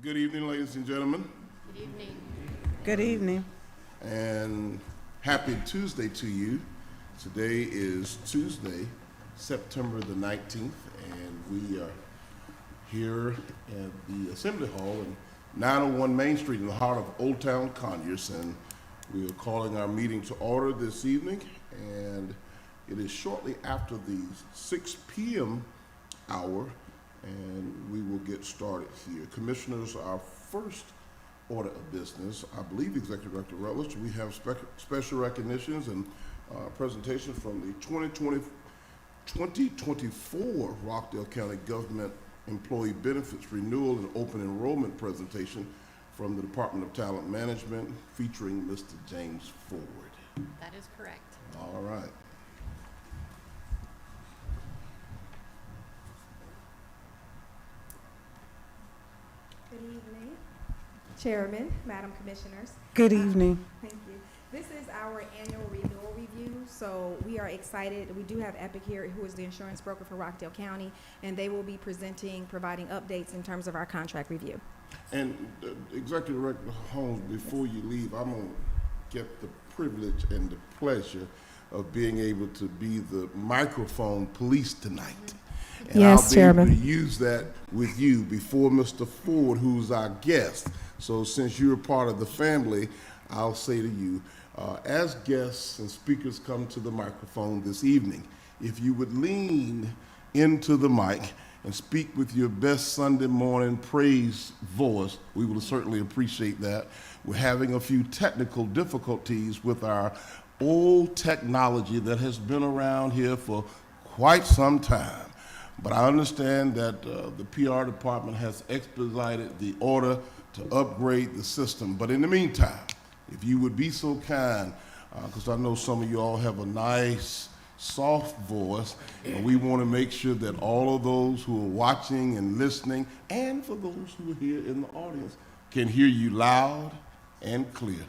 Good evening, ladies and gentlemen, Good evening. Good evening. and happy Tuesday to you. Today is Tuesday, September the 19th, and we are here at the Assembly Hall in 901 Main Street in the heart of Old Town Conyers, and we are calling our meeting to order this evening, and it is shortly after the 6 p.m. hour, and we will get started here. Commissioners, our first order of business, I believe Executive Director Rutledge, we have special recognitions and presentation from the 2024 Rockdale County Government Employee Benefits Renewal and Open Enrollment presentation from the Department of Talent Management featuring Mr. James Ford. That is correct. All right. Good evening, Chairman, Madam Commissioners. Good evening. Thank you. This is our annual renewal review, so we are excited. We do have Epic here, who is the insurance broker for Rockdale County, and they will be providing updates in terms of our contract review. And Executive Director Holmes, before you leave, I'm going to get the privilege and the pleasure of being able to be the microphone police tonight. And Yes, I'll be Chairman. able to use that with you before Mr. Ford, who's our guest. So since you're part of the family, I'll say to you, as guests and speakers come to the microphone this evening, if you would lean into the mic and speak with your best Sunday morning praise voice, we will certainly appreciate that. We're having a few technical difficulties with our old technology that has been around here for quite some time. But I understand that the PR department has expedited the order to upgrade the system. But in the meantime, if you would be so kind, because I know some of you all have a nice, soft voice, and we want to make sure that all of those who are watching and listening, and for those who are here in the audience, can hear you loud and clear.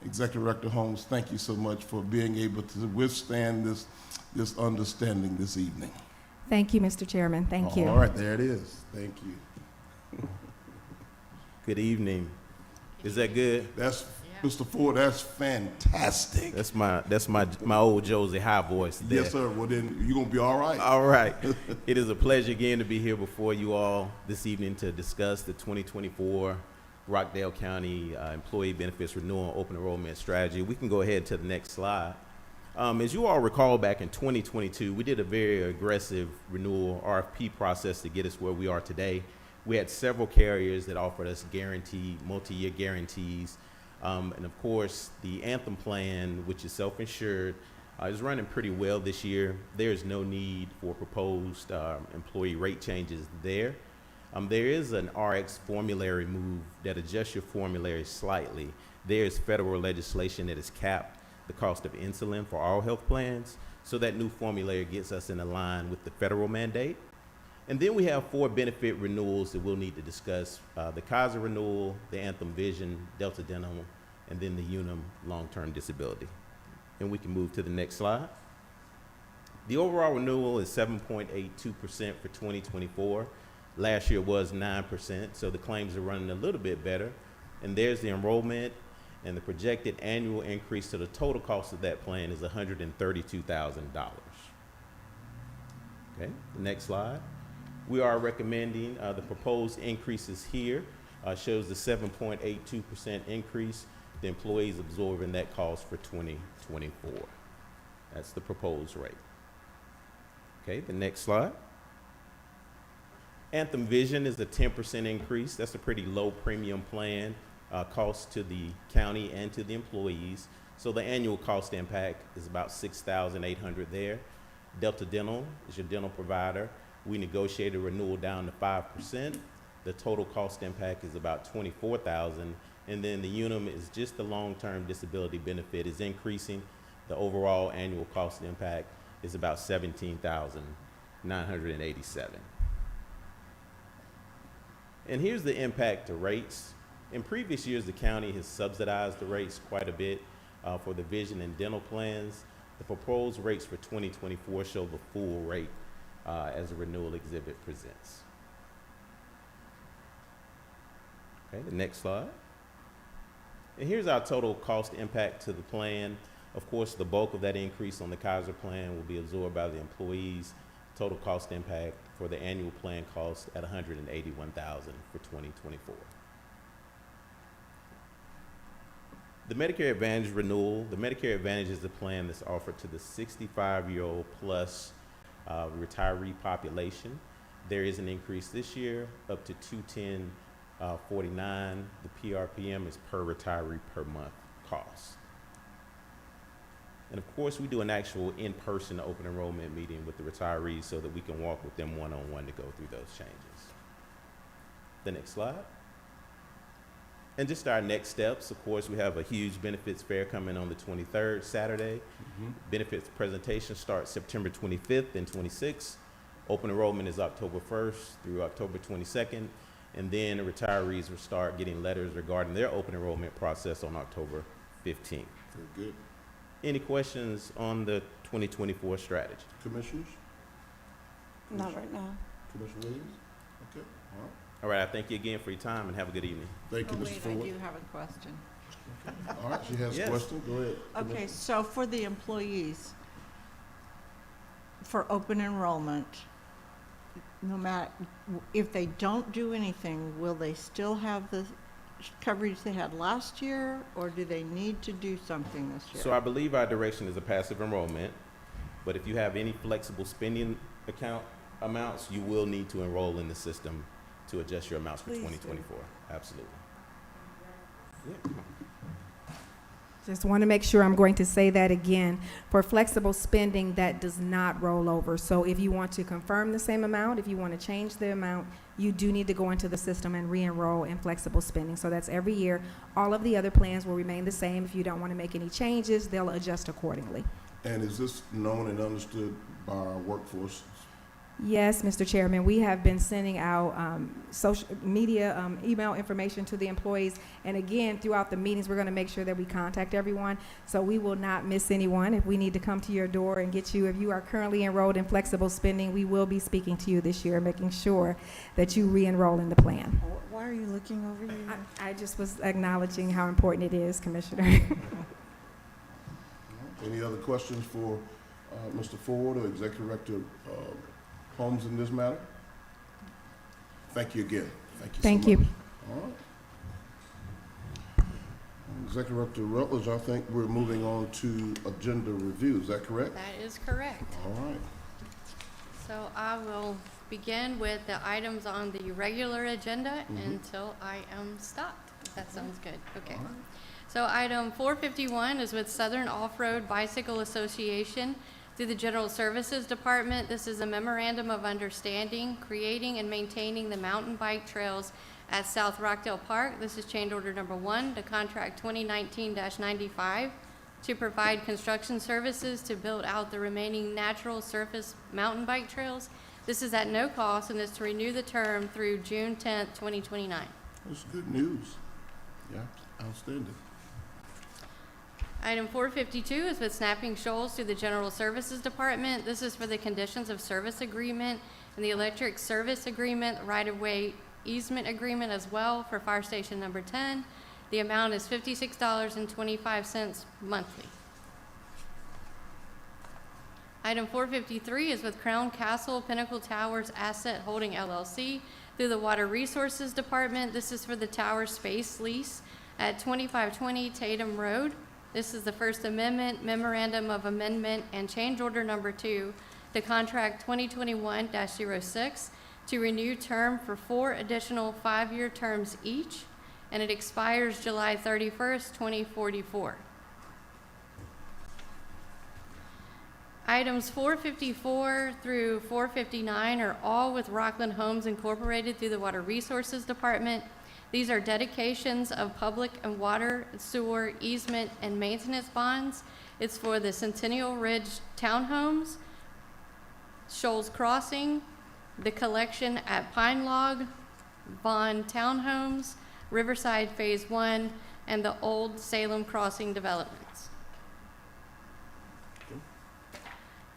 Executive Director Holmes, thank you so much for being able to withstand this understanding this evening. Thank you, Mr. Chairman. Thank you. All right, there it is. Thank you. Good evening. Is that good? That's Yeah. Mr. Ford. That's fantastic. That's my old Josie High voice there. Yes, sir. Well, then you're gonna be all right. All right. It is a pleasure again to be here before you all this evening to discuss the 2024 Rockdale County Employee Benefits Renewal and Open Enrollment Strategy. We can go ahead to the next slide. As you all recall, back in 2022, we did a very aggressive renewal RFP process to get us where we are today. We had several carriers that offered us guaranteed, multi-year guarantees. And of course, the Anthem plan, which is self-insured, is running pretty well this year. There's no need for proposed employee rate changes there. There is an RX formulary move that adjusts your formulary slightly. There's federal legislation that has capped the cost of insulin for all health plans, so that new formulary gets us in line with the federal mandate. And then we have 4 benefit renewals that we'll need to discuss: the Kaiser renewal, the Anthem Vision, Delta Dental, and then the Unum long-term disability. And we can move to the next slide. The overall renewal is 7.82% for 2024. Last year was 9%, so the claims are running a little bit better. And there's the enrollment, and the projected annual increase to the total cost of that plan is $132,000. Okay, the next slide. We are recommending the proposed increases here. Shows the 7.82% increase. The employees absorbing that cost for 2024. That's the proposed rate. Okay, the next slide. Anthem Vision is a 10% increase. That's a pretty low premium plan. Cost to the county and to the employees. So the annual cost impact is about $6,800 there. Delta Dental is your dental provider. We negotiated a renewal down to 5%. The total cost impact is about $24,000. And then the Unum is just the long-term disability benefit is increasing. The overall annual cost impact is about $17,987. And here's the impact to rates. In previous years, the county has subsidized the rates quite a bit for the vision and dental plans. The proposed rates for 2024 show the full rate as a renewal exhibit presents. Okay, the next slide. And here's our total cost impact to the plan. Of course, the bulk of that increase on the Kaiser plan will be absorbed by the employees. Total cost impact for the annual plan cost at $181,000 for 2024. The Medicare Advantage renewal. The Medicare Advantage is the plan that's offered to the 65-year-old plus retiree population. There is an increase this year up to $210.49. The PRPM is per retiree per month cost. And of course, we do an actual in-person open enrollment meeting with the retirees so that we can walk with them one-on-one to go through those changes. The next slide. And just our next steps, of course, we have a huge benefits fair coming on the 23rd, Saturday. Benefits presentation starts September 25th and 26th. Open enrollment is October 1st through October 22nd. And then the retirees will start getting letters regarding their open enrollment process on October 15th. Very good. Any questions on the 2024 strategy? Commissioners? Not right now. Commissioner Williams? Okay, all right. All right, I thank you again for your time and have a good evening. Thank you, Oh, Mr. wait, Ford. I do have a question. All right, she has Yes. a question. Go ahead. Okay, so for the employees, for open enrollment, no matter, if they don't do anything, will they still have the coverage they had last year, or do they need to do something this year? So I believe our direction is a passive enrollment, but if you have any flexible spending account amounts, you will need to enroll in the system to adjust your amounts for Please do. 2024. Absolutely. Yeah, come on. Just want to make sure I'm going to say that again. For flexible spending, that does not roll over. So if you want to confirm the same amount, if you want to change the amount, you do need to go into the system and re-enroll in flexible spending. So that's every year. All of the other plans will remain the same. If you don't want to make any changes, they'll adjust accordingly. And is this known and understood by our workforce? Yes, Mr. Chairman, we have been sending out social media email information to the employees. And again, throughout the meetings, we're going to make sure that we contact everyone. So we will not miss anyone. If we need to come to your door and get you, if you are currently enrolled in flexible spending, we will be speaking to you this year, making sure that you re-enroll in the plan. Why are you looking over here? I just was acknowledging how important it is, Commissioner. Any other questions for Mr. Ford or Executive Director Holmes in this matter? Thank you again. Thank you so Thank much. you. All right. Executive Director Rutledge, I think we're moving on to agenda review. Is that correct? That is correct. All right. So I will begin with the items on the regular agenda until I am stopped, if that sounds good. Okay. All right. So item 451 is with Southern Off-Road Bicycle Association through the General Services Department. This is a memorandum of understanding, creating and maintaining the mountain bike trails at South Rockdale Park. This is change order number 1 to contract 2019-95 to provide construction services to build out the remaining natural surface mountain bike trails. This is at no cost and is to renew the term through June 10th, 2029. That's good news. Yeah, outstanding. Item 452 is with Snapping Shoals through the General Services Department. This is for the conditions of service agreement and the electric service agreement, right-of-way easement agreement as well for Fire Station number 10. The amount is $56.25 monthly. Item 453 is with Crown Castle Pinnacle Towers Asset Holding LLC through the Water Resources Department. This is for the tower space lease at 2520 Tatum Road. This is the First Amendment Memorandum of Amendment and change order number 2 to contract 2021-06 to renew term for 4 additional 5-year terms each, and it expires July 31st, 2044. Items 454 through 459 are all with Rockland Homes Incorporated through the Water Resources Department. These are dedications of public and water, sewer, easement, and maintenance bonds. It's for the Centennial Ridge Townhomes, Shoals Crossing, the collection at Pine Log, Bond Townhomes, Riverside Phase 1, and the Old Salem Crossing developments.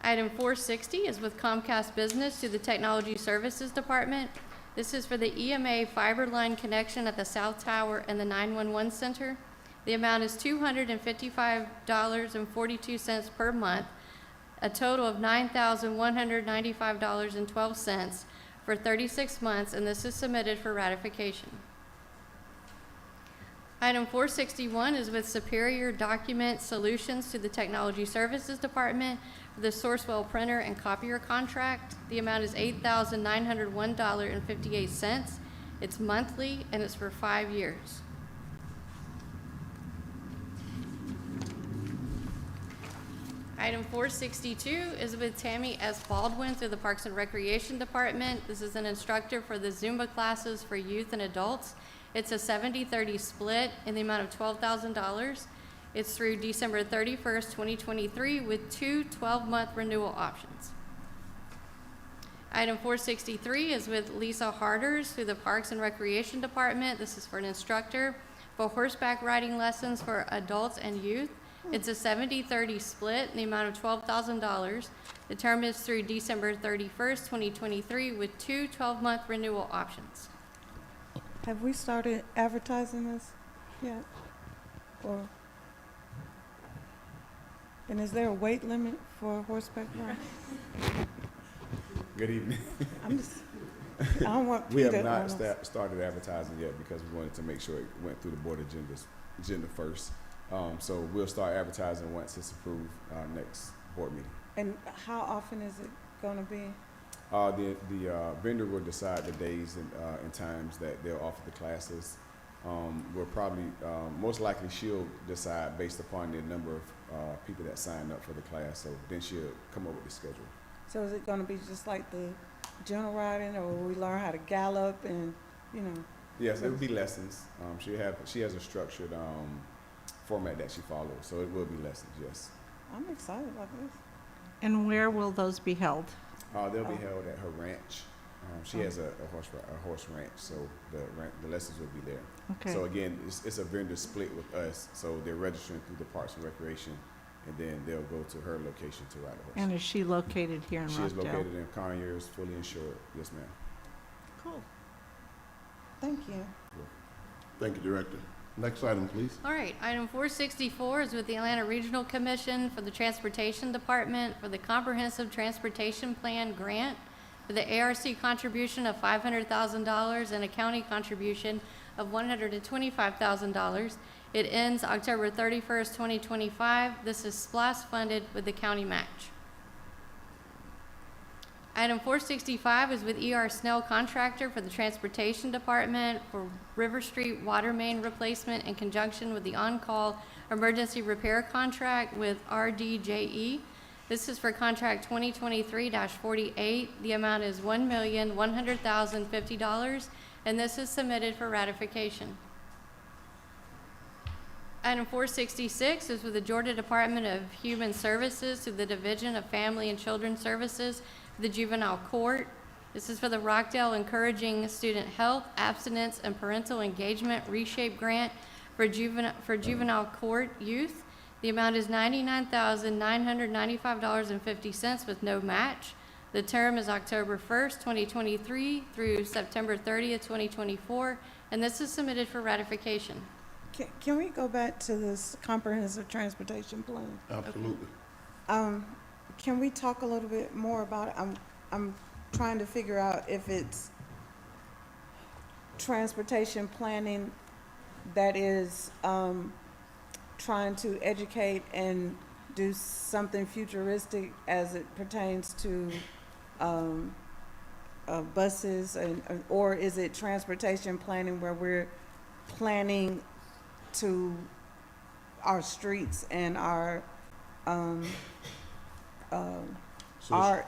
Item 460 is with Comcast Business to the Technology Services Department. This is for the EMA fiber line connection at the South Tower and the 911 Center. The amount is $255.42 per month, a total of $9,195.12 for 36 months, and this is submitted for ratification. Item 461 is with Superior Document Solutions to the Technology Services Department for the Sourcewell printer and copier contract. The amount is $8,901.58. It's monthly, and it's for 5 years. Item 462 is with Tammy S. Baldwin through the Parks and Recreation Department. This is an instructor for the Zumba classes for youth and adults. It's a 70-30 split in the amount of $12,000. It's through December 31st, 2023 with 2 12-month renewal options. Item 463 is with Lisa Harders through the Parks and Recreation Department. This is for an instructor for horseback riding lessons for adults and youth. It's a 70-30 split in the amount of $12,000. The term is through December 31st, 2023 with 2 12-month renewal options. Have we started advertising this yet? Or, and is there a weight limit for horseback riding? Good evening. I'm just, I don't want We Peter have not on us. started advertising yet because we wanted to make sure it went through the board agenda first. So we'll start advertising once it's approved, next board meeting. And how often is it gonna be? The vendor will decide the days and times that they'll offer the classes. We'll probably, most likely she'll decide based upon the number of people that sign up for the class. So then she'll come up with the schedule. So is it gonna be just like the general riding, or will we learn how to gallop and, you know? Yes, it will be lessons. She has a structured format that she follows, so it will be lessons. Yes. I'm excited about this. And where will those be held? They'll be held at her ranch. She has a horse ranch, so the lessons will be there. Okay. So again, it's a vendor split with us, so they're registering through the Parks and Recreation, and then they'll go to her location to ride the horse. And is she located here in She is Rockdale? located in Conyers, fully insured. Yes, ma'am. Cool. Thank you. Thank you, Director. Next item, please. All right, item 464 is with the Atlanta Regional Commission for the Transportation Department for the Comprehensive Transportation Plan Grant for the ARC contribution of $500,000 and a county contribution of $125,000. It ends October 31st, 2025. This is SPLOST funded with the county match. Item 465 is with E.R. Snell Contractor for the Transportation Department for River Street water main replacement in conjunction with the on-call emergency repair contract with RDJE. This is for contract 2023-48. The amount is $1,100,050, and this is submitted for ratification. Item 466 is with the Georgia Department of Human Services through the Division of Family and Children's Services, the Juvenile Court. This is for the Rockdale Encouraging Student Health, Abstinence, and Parental Engagement Reshape Grant for juvenile court youth. The amount is $99,995.50 with no match. The term is October 1st, 2023 through September 30th, 2024, and this is submitted for ratification. Can we go back to this comprehensive transportation plan? Absolutely. Can we talk a little bit more about it? I'm trying to figure out if it's transportation planning that is trying to educate and do something futuristic as it pertains to buses, or is it transportation planning where we're planning to our streets and our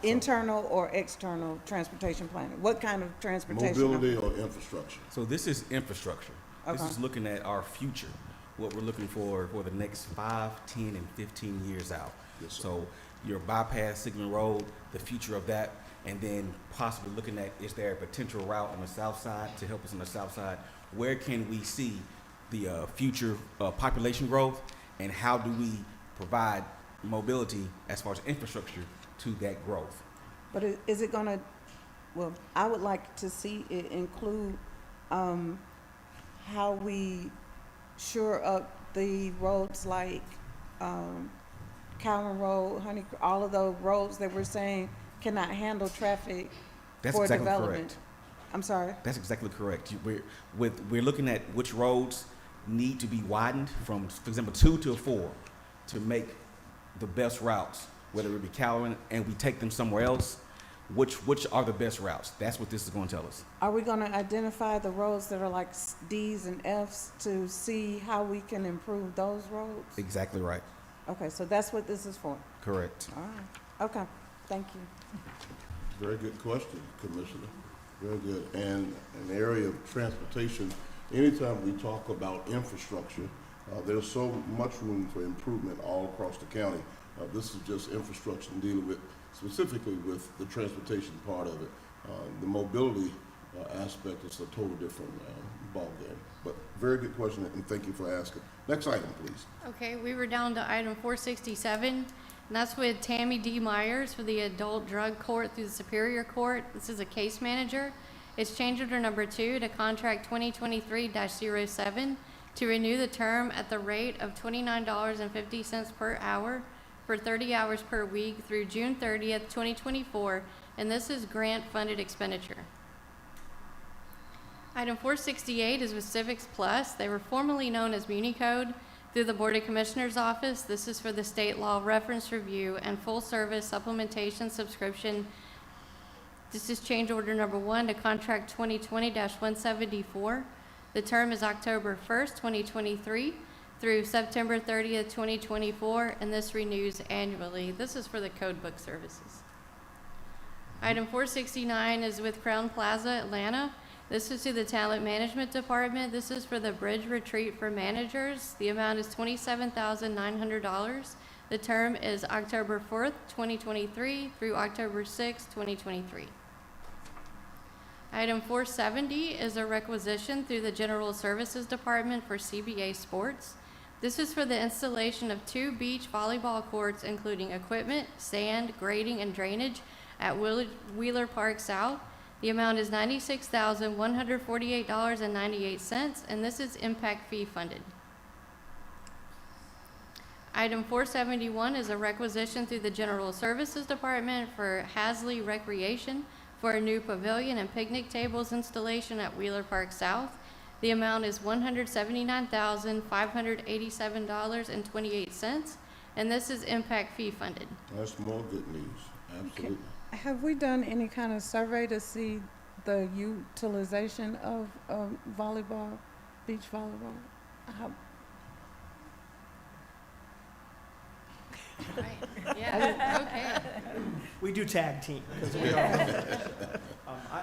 internal or external transportation planning? What kind of transportation? Mobility or infrastructure? So this is infrastructure. This Okay. is looking at our future, what we're looking for the next 5, 10, and 15 years out. Yes, sir. So your bypass Sigmund Road, the future of that, and then possibly looking at, is there a potential route on the south side to help us on the south side? Where can we see the future population growth, and how do we provide mobility as far as infrastructure to that growth? But is it gonna well, I would like to see it include, how we shore up the roads like, Cowan Road, all of those roads that we're saying cannot handle traffic That's for exactly development. correct. I'm sorry? That's exactly correct. We're looking at which roads need to be widened from, for example, 2 to 4 to make the best routes, whether it be Calvin, and we take them somewhere else, which are the best routes. That's what this is going to tell us. Are we gonna identify the roads that are like Ds and Fs to see how we can improve those roads? Exactly right. Okay, so that's what this is for. Correct. All right. Okay, thank you. Very good question, Commissioner. Very good. And in the area of transportation, anytime we talk about infrastructure, there's so much room for improvement all across the county. This is just infrastructure and dealing with, specifically with the transportation part of it. The mobility aspect is a total different ballgame. But very good question, and thank you for asking. Next item, please. Okay, we were down to item 467, and that's with Tammy D. Myers for the Adult Drug Court through the Superior Court. This is a case manager. It's change order number 2 to contract 2023-07 to renew the term at the rate of $29.50 per hour for 30 hours per week through June 30th, 2024, and this is grant-funded expenditure. Item 468 is with Civics Plus. They were formerly known as MuniCode through the Board of Commissioners Office. This is for the state law reference review and full-service supplementation subscription. This is change order number 1 to contract 2020-174. The term is October 1st, 2023 through September 30th, 2024, and this renews annually. This is for the code book services. Item 469 is with Crown Plaza, Atlanta. This is to the Talent Management Department. This is for the Bridge Retreat for Managers. The amount is $27,900. The term is October 4th, 2023 through October 6th, 2023. Item 470 is a requisition through the General Services Department for CBA Sports. This is for the installation of 2 beach volleyball courts, including equipment, sand, grading, and drainage at Wheeler Park South. The amount is $96,148.98, and this is impact fee funded. Item 471 is a requisition through the General Services Department for Hasley Recreation for a new pavilion and picnic tables installation at Wheeler Park South. The amount is $179,587.28, and this is impact fee funded. That's more good news. Absolutely. Have we done any kind of survey to see the utilization of volleyball, beach volleyball? Right. Yeah, okay. We do tag team. 'Cause we are,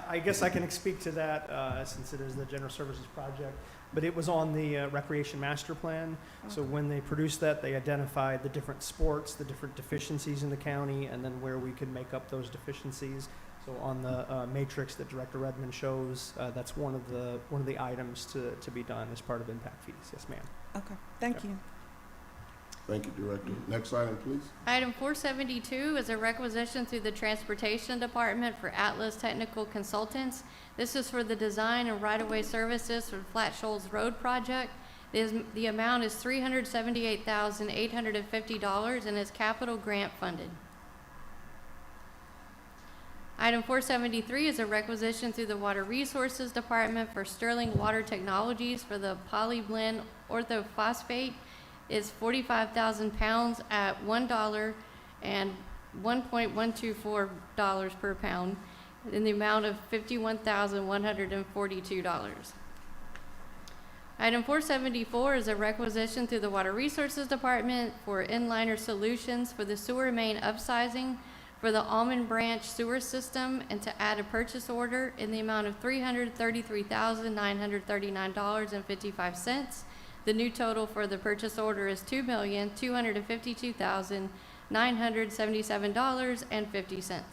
I guess I can speak to that since it is the General Services Project, but it was on the Recreation Master Plan. So when they produced that, they identified the different sports, the different deficiencies in the county, and then where we could make up those deficiencies. So on the matrix that Director Redmond shows, that's one of the items to be done as part of impact fees. Yes, ma'am. Okay, thank you. Thank you, Director. Next item, please. Item 472 is a requisition through the Transportation Department for Atlas Technical Consultants. This is for the design and right-of-way services for Flat Shoals Road project. The amount is $378,850 and is capital grant funded. Item 473 is a requisition through the Water Resources Department for Sterling Water Technologies for the polyblend orthophosphate. Is 45,000 pounds at $1 and $1.124 per pound in the amount of $51,142. Item 474 is a requisition through the Water Resources Department for inliner solutions for the sewer main upsizing for the Almond Branch sewer system and to add a purchase order in the amount of $333,939.55. The new total for the purchase order is $2,252,977.50.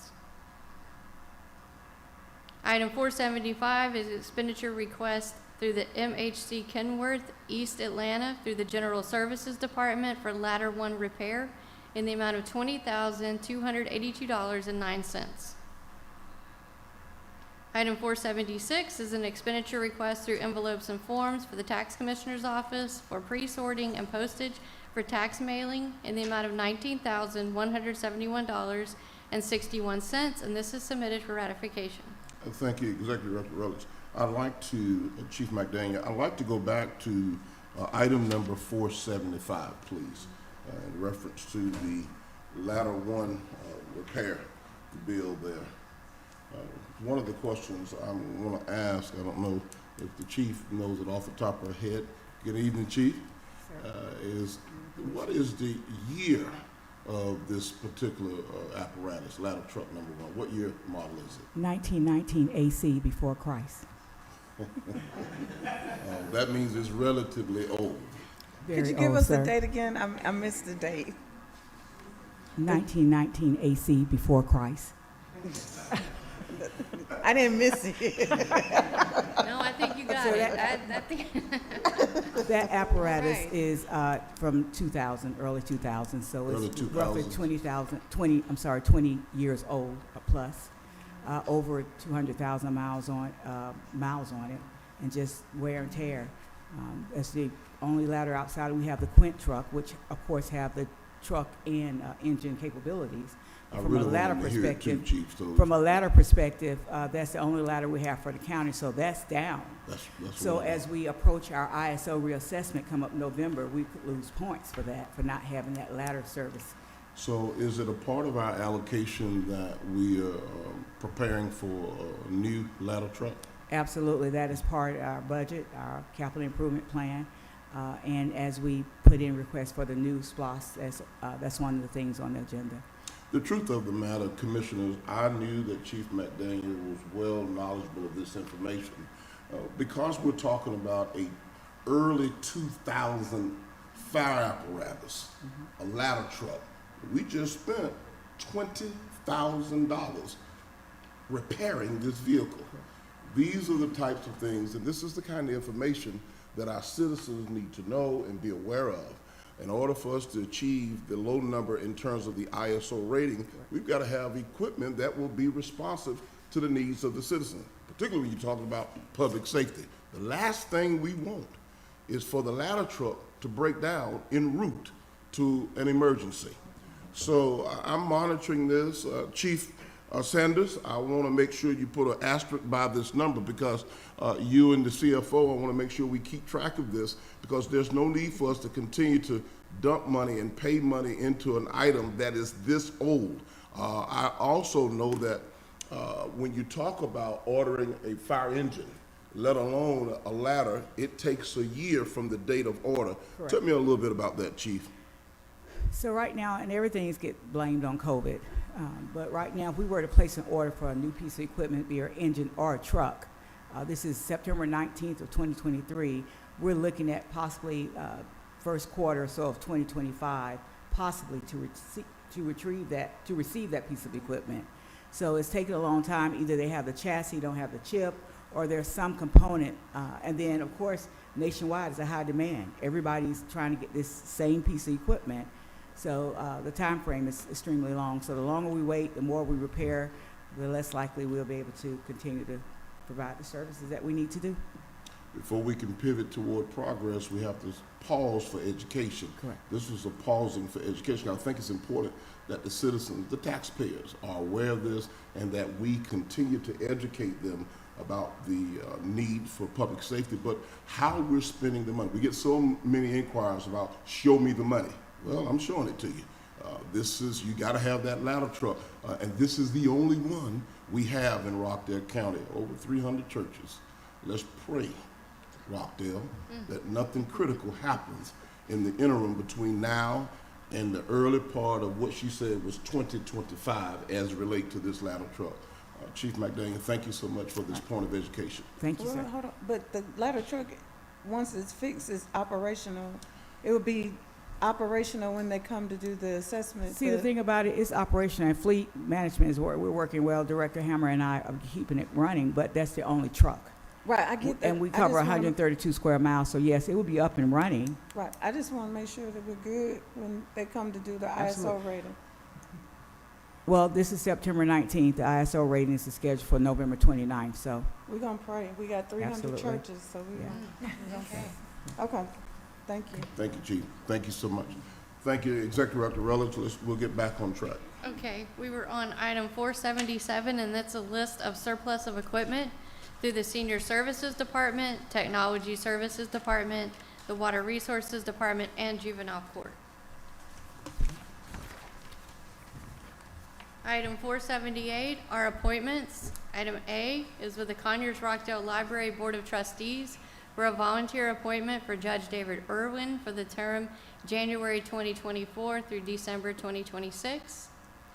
Item 475 is expenditure request through the MHC Kenworth, East Atlanta, through the General Services Department for Ladder 1 repair in the amount of $20,282.09. Item 476 is an expenditure request through envelopes and forms for the Tax Commissioner's Office for pre-sorting and postage for tax mailing in the amount of $19,171.61, and this is submitted for ratification. Thank you, Executive Director Rutledge. I'd like to, Chief McDaniel, I'd like to go back to item number 475, please, in reference to the ladder one repair bill there. One of the questions I want to ask, I don't know if the chief knows it off the top of her head. Good evening, Chief. Is what is the year of this particular apparatus, ladder truck number one? What year model is it? 1919 AC before Christ. That means it's relatively old. Could Very you give old, us sir. the date again? I missed the date. 1919 AC before Christ. I didn't miss it. No, I think you got So it. I think That apparatus Right. is from 2000, early 2000, so Early it's roughly 2000s. 20 years old plus, over 200,000 miles on it, and just wear and tear. That's the only ladder outside. We have the Quint truck, which of course have the truck and engine capabilities. I From really a ladder want to hear it too, perspective, Chief. So from a ladder perspective, that's the only ladder we have for the county, so that's down. that's So what I as we approach our ISO reassessment come up November, we could lose points for that, for not having that ladder service. So is it a part of our allocation that we are preparing for a new ladder truck? Absolutely, that is part of our budget, our capital improvement plan, and as we put in requests for the new SPLOST, that's one of the things on the agenda. The truth of the matter, Commissioners, I knew that Chief McDaniel was well knowledgeable of this information. Because we're talking about a early 2000 fire apparatus, a ladder truck, we just spent $20,000 repairing this vehicle. These are the types of things, and this is the kind of information that our citizens need to know and be aware of. In order for us to achieve the low number in terms of the ISO rating, we've got to have equipment that will be responsive to the needs of the citizen, particularly when you're talking about public safety. The last thing we want is for the ladder truck to break down en route to an emergency. So I'm monitoring this. Chief Sanders, I want to make sure you put an asterisk by this number because you and the CFO, I want to make sure we keep track of this because there's no need for us to continue to dump money and pay money into an item that is this old. I also know that when you talk about ordering a fire engine, let alone a ladder, it takes a year from the date of order. Correct. Tell me a little bit about that, Chief. So right now, and everything is get blamed on COVID, but right now, if we were to place an order for a new piece of equipment, be it an engine or a truck, this is September 19th of 2023, we're looking at possibly first quarter or so of 2025, possibly to receive that piece of equipment. So it's taken a long time. Either they have the chassis, don't have the chip, or there's some component. And then, of course, nationwide is a high demand. Everybody's trying to get this same piece of equipment. So the time frame is extremely long. So the longer we wait, the more we repair, the less likely we'll be able to continue to provide the services that we need to do. Before we can pivot toward progress, we have to pause for education. Correct. This was a pausing for education. I think it's important that the citizens, the taxpayers, are aware of this and that we continue to educate them about the need for public safety, but how we're spending the money. We get so many inquiries about, show me the money. Well, I'm showing it to you. You gotta have that ladder truck, and this is the only one we have in Rockdale County, over 300 churches. Let's pray, Rockdale, that nothing critical happens in the interim between now and the early part of what she said was 2025 as it relates to this ladder truck. Chief McDaniel, thank you so much for this point of education. Thank you, Well, sir. hold on, but the ladder truck, once it's fixed, is operational. It will be operational when they come to do the assessment. See, the thing about it is operational and fleet management is where we're working well. Director Hammer and I are keeping it running, but that's the only truck. Right, I get that. And we I cover just wanna- 132 square miles, so yes, it will be up and running. Right, I just want to make sure that we're good when they come to do the ISO Absolutely. rating. Well, this is September 19th. The ISO rating is scheduled for November 29th, so. We're gonna pray. We got 300 Absolutely. churches, so Yeah. okay. Thank you. Thank you, Chief. Thank you so much. Thank you, Executive Director Rutledge. We'll get back on track. Okay, we were on item 477, and that's a list of surplus of equipment through the Senior Services Department, Technology Services Department, the Water Resources Department, and Juvenile Court. Item 478 are appointments. Item A is with the Conyers Rockdale Library Board of Trustees for a volunteer appointment for Judge David Irwin for the term January 2024 through December 2026.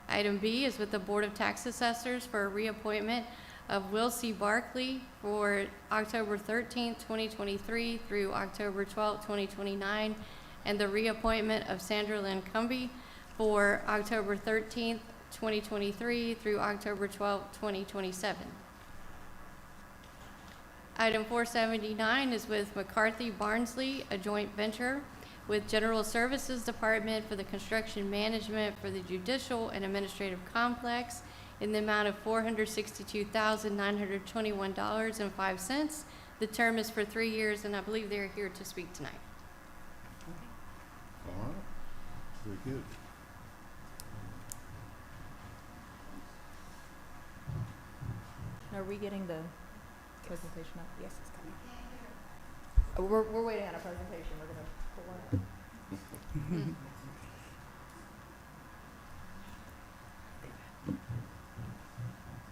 Item B is with the Board of Tax Assessors for a reappointment of Will C. Barkley for October 13th, 2023 through October 12th, 2029, and the reappointment of Sandra Lynn Cumby for October 13th, 2023 through October 12th, 2027. Item 479 is with McCarthy Barnsley, a joint venture with General Services Department for the construction management for the judicial and administrative complex in the amount of $462,921.05. The term is for 3 years, and I believe they're here to speak tonight. All right. Very good. Are we getting the presentation up? Yes, it's coming. We're waiting on a presentation. We're gonna pull one up. All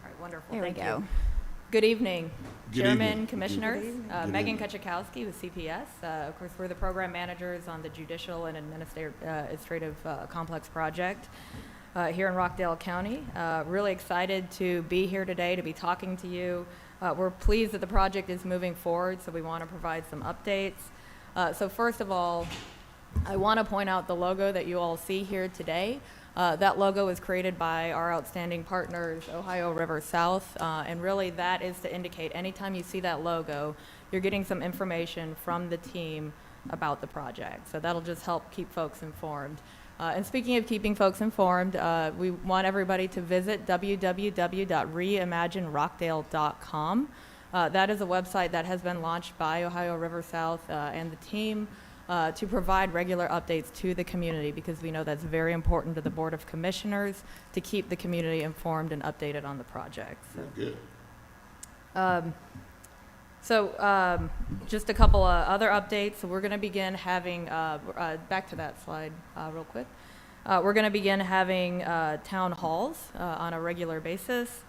right, wonderful. There we Thank go. you. Good evening, Good Chairman, evening. Commissioners. Good evening. Good Megan evening. Kachakowski with CPS. Of course, we're the program managers on the Judicial and Administrative Complex Project here in Rockdale County. Really excited to be here today to be talking to you. We're pleased that the project is moving forward, so we want to provide some updates. So first of all, I want to point out the logo that you all see here today. That logo was created by our outstanding partners, Ohio River South, and really that is to indicate anytime you see that logo, you're getting some information from the team about the project. So that'll just help keep folks informed. And speaking of keeping folks informed, we want everybody to visit www.reimaginerockdale.com. That is a website that has been launched by Ohio River South and the team to provide regular updates to the community, because we know that's very important to the Board of Commissioners to keep the community informed and updated on the project. So. Very good. Just a couple of other updates. So we're going to begin having, back to that slide real quick. We're going to begin having town halls on a regular basis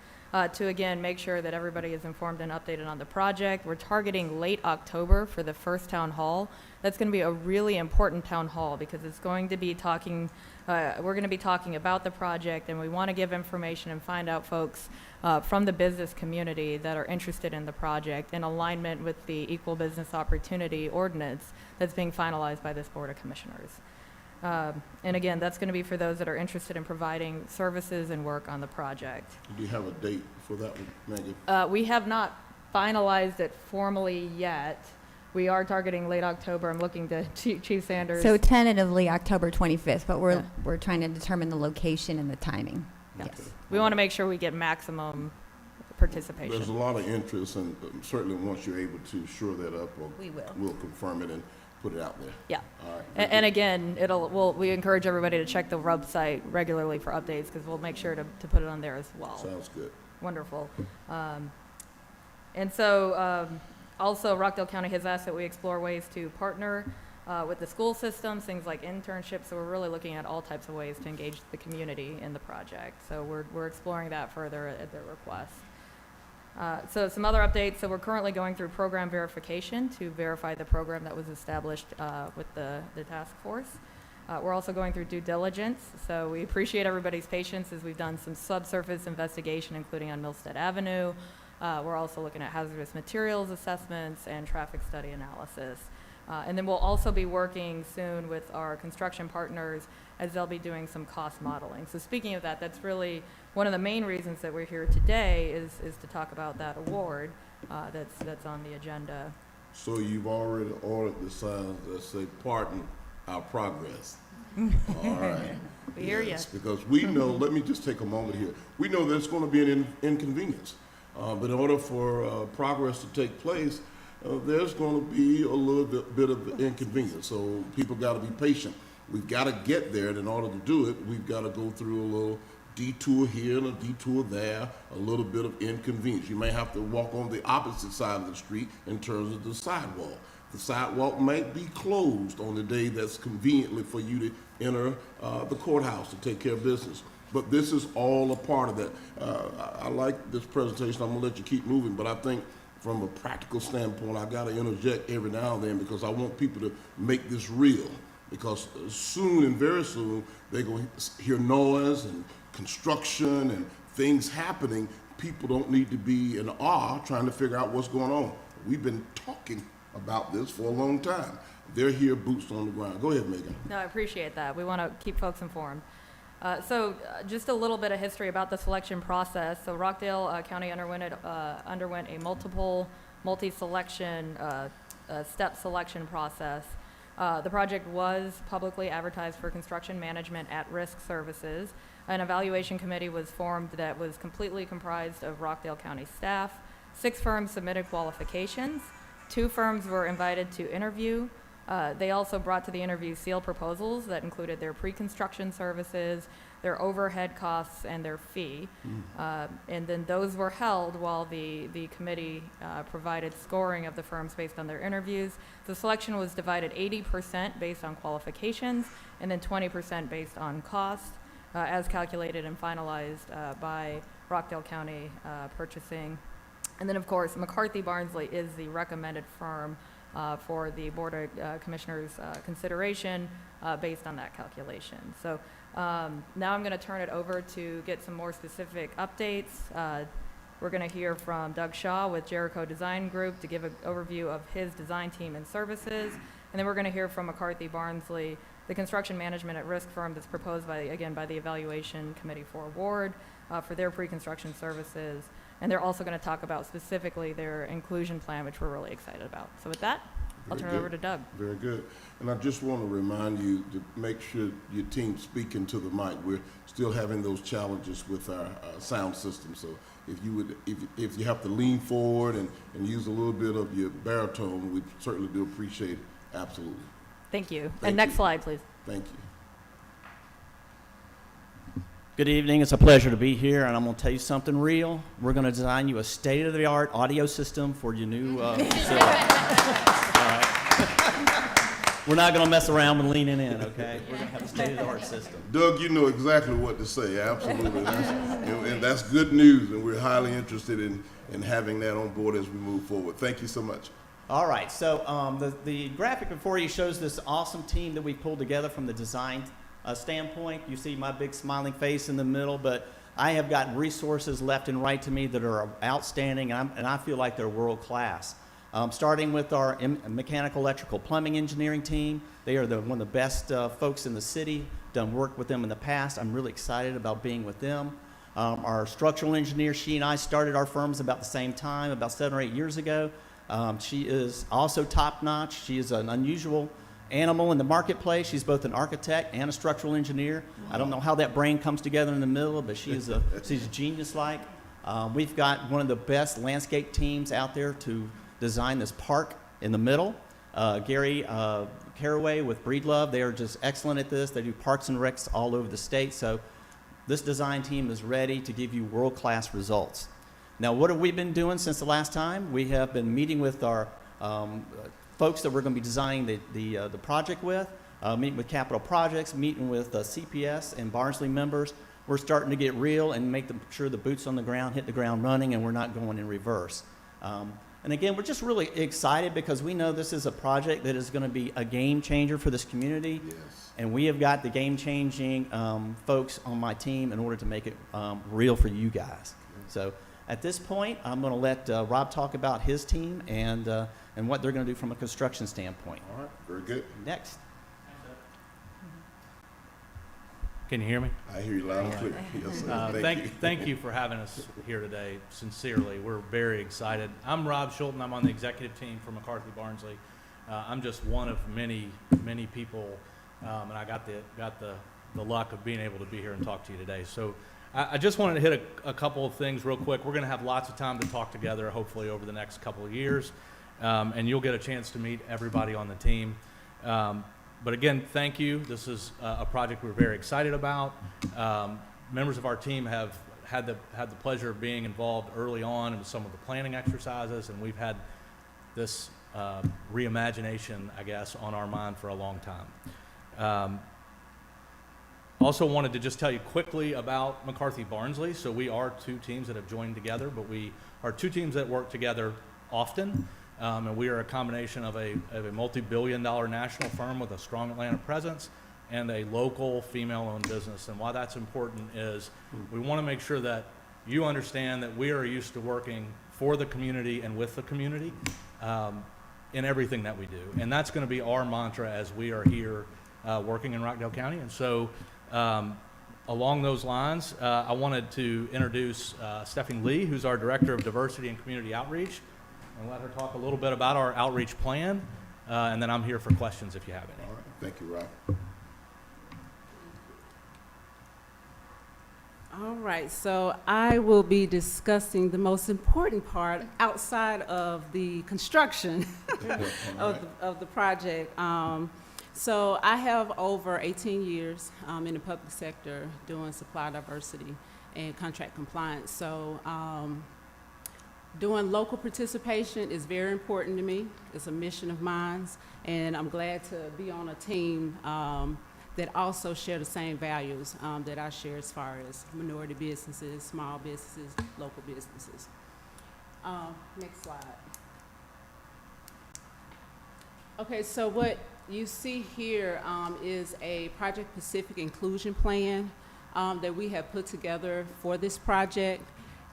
to, again, make sure that everybody is informed and updated on the project. We're targeting late October for the first town hall. That's going to be a really important town hall because it's going to be talking, we're going to be talking about the project, and we want to give information and find out folks from the business community that are interested in the project in alignment with the Equal Business Opportunity Ordinance that's being finalized by this Board of Commissioners. And again, that's going to be for those that are interested in providing services and work on the project. Do you have a date for that one, Megan? We have not finalized it formally yet. We are targeting late October. I'm looking to Chief Sanders. So tentatively October 25th, but Yeah. we're trying to determine the location and the timing. Yes. Okay. We want to make sure we get maximum participation. There's a lot of interest, and certainly once you're able to shore that up, We will. we'll confirm it and put it out there. Yeah. All right. And again, we encourage everybody to check the website regularly for updates, because we'll make sure to put it on there as well. Sounds good. Wonderful. And so also Rockdale County has asked that we explore ways to partner with the school systems, things like internships. So we're really looking at all types of ways to engage the community in the project. So we're exploring that further at their request. So some other updates. So we're currently going through program verification to verify the program that was established with the task force. We're also going through due diligence. So we appreciate everybody's patience as we've done some subsurface investigation, including on Milstead Avenue. We're also looking at hazardous materials assessments and traffic study analysis. And then we'll also be working soon with our construction partners as they'll be doing some cost modeling. So speaking of that, that's really one of the main reasons that we're here today is to talk about that award that's on the agenda. So you've already ordered the signs that say, "Pardon our progress." All right. We hear you. Yes, because we know, let me just take a moment here. We know there's going to be an inconvenience. But in order for progress to take place, there's going to be a little bit of inconvenience. So people got to be patient. We've got to get there, and in order to do it, we've got to go through a little detour here and a detour there, a little bit of inconvenience. You may have to walk on the opposite side of the street in terms of the sidewalk. The sidewalk might be closed on the day that's conveniently for you to enter the courthouse to take care of business. But this is all a part of that. I like this presentation. I'm gonna let you keep moving, but I think from a practical standpoint, I gotta interject every now and then because I want people to make this real. Because soon and very soon, they're gonna hear noise and construction and things happening. People don't need to be in awe trying to figure out what's going on. We've been talking about this for a long time. They're here, boots on the ground. Go ahead, Megan. No, I appreciate that. We want to keep folks informed. Just a little bit of history about the selection process. So Rockdale County underwent a multi-selection step selection process. The project was publicly advertised for construction management at-risk services. An evaluation committee was formed that was completely comprised of Rockdale County staff. 6 firms submitted qualifications. 2 firms were invited to interview. They also brought to the interview sealed proposals that included their pre-construction services, their overhead costs, and their fee. And then those were held while the committee provided scoring of the firms based on their interviews. The selection was divided 80% based on qualifications and then 20% based on cost, as calculated and finalized by Rockdale County Purchasing. And then, of course, McCarthy Barnsley is the recommended firm for the Board of Commissioners' consideration based on that calculation. So now I'm going to turn it over to get some more specific updates. We're going to hear from Doug Shaw with Jericho Design Group to give an overview of his design team and services. And then we're going to hear from McCarthy Barnsley, the construction management at risk firm that's proposed by the Evaluation Committee for Award for their pre-construction services. And they're also going to talk about specifically their inclusion plan, which we're really excited about. So with that, I'll turn it over to Doug. Very good. And I just want to remind you to make sure your team's speaking to the mic. We're still having those challenges with our sound system. So if you have to lean forward and use a little bit of your baritone, we certainly do appreciate it. Absolutely. Thank you. Thank And next you. slide, please. Thank you. Good evening. It's a pleasure to be here, and I'm going to tell you something real. We're going to design you a state-of-the-art audio system for your new facility. All right. We're not going to mess around with leaning in, okay? We're going to have a state-of-the-art system. Doug, you know exactly what to say. Absolutely. And that's good news, and we're highly interested in having that on board as we move forward. Thank you so much. All right. So the graphic before you shows this awesome team that we pulled together from the design standpoint. You see my big smiling face in the middle, but I have got resources left and right to me that are outstanding, and I feel like they're world class. Starting with our mechanical, electrical, plumbing engineering team. They are one of the best folks in the city. Done work with them in the past. I'm really excited about being with them. Our structural engineer, she and I started our firms about the same time, about 7 or 8 years ago. She is also top notch. She is an unusual animal in the marketplace. She's both an architect and a structural engineer. Wow. I don't know how that brain comes together in the middle, but she's genius-like. We've got one of the best landscape teams out there to design this park in the middle. Gary Caraway with Breedlove, they are just excellent at this. They do parks and recs all over the state. So this design team is ready to give you world-class results. Now, what have we been doing since the last time? We have been meeting with our folks that we're going to be designing the project with, meeting with Capital Projects, meeting with CPS and Barnsley members. We're starting to get real and make sure the boots on the ground hit the ground running and we're not going in reverse. And again, we're just really excited because we know this is a project that is going to be a game changer for this community. Yes. And we have got the game-changing folks on my team in order to make it real for you guys. So at this point, I'm going to let Rob talk about his team and what they're going to do from a construction standpoint. All right, very good. Next. Can you hear me? I hear you loud and clear. Yes, sir. Thank you for having us here today. Sincerely, we're very excited. I'm Rob Schulten. I'm on the executive team for McCarthy Barnsley. I'm just one of many people, and I got the the luck of being able to be here and talk to you today. So I just wanted to hit a couple of things real quick. We're going to have lots of time to talk together, hopefully over the next couple of years, and you'll get a chance to meet everybody on the team. But again, thank you. This is a project we're very excited about. Members of our team have had the pleasure of being involved early on in some of the planning exercises, and we've had this reimagination, I guess, on our mind for a long time. Also wanted to just tell you quickly about McCarthy Barnsley. So we are two teams that have joined together, but we are two teams that work together often. And we are a combination of a multi-billion-dollar national firm with a strong Atlanta presence and a local female-owned business. And why that's important is we want to make sure that you understand that we are used to working for the community and with the community in everything that we do. And that's going to be our mantra as we are here working in Rockdale County. And so along those lines, I wanted to introduce Stephanie Lee, who's our Director of Diversity and Community Outreach, and let her talk a little bit about our outreach plan, and then I'm here for questions if you have any. All right. Thank you, Rob. All right, so I will be discussing the most important part outside of the construction of the project. So I have over 18 years in the public sector doing supply diversity and contract compliance. So doing local participation is very important to me. It's a mission of mine, and I'm glad to be on a team that also share the same values that I share as far as minority businesses, small businesses, local businesses. Next slide. Okay, so what you see here is a project-specific inclusion plan that we have put together for this project.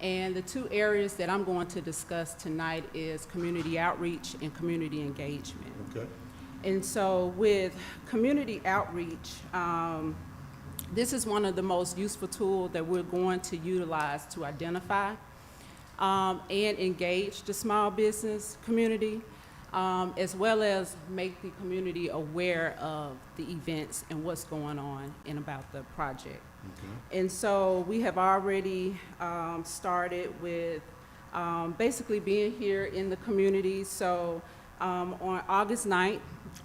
And the two areas that I'm going to discuss tonight is community outreach and community engagement. Okay. And so with community outreach, this is one of the most useful tools that we're going to utilize to identify and engage the small business community, as well as make the community aware of the events and what's going on and about the project. Okay. And so we have already started with basically being here in the community. So on August 9th,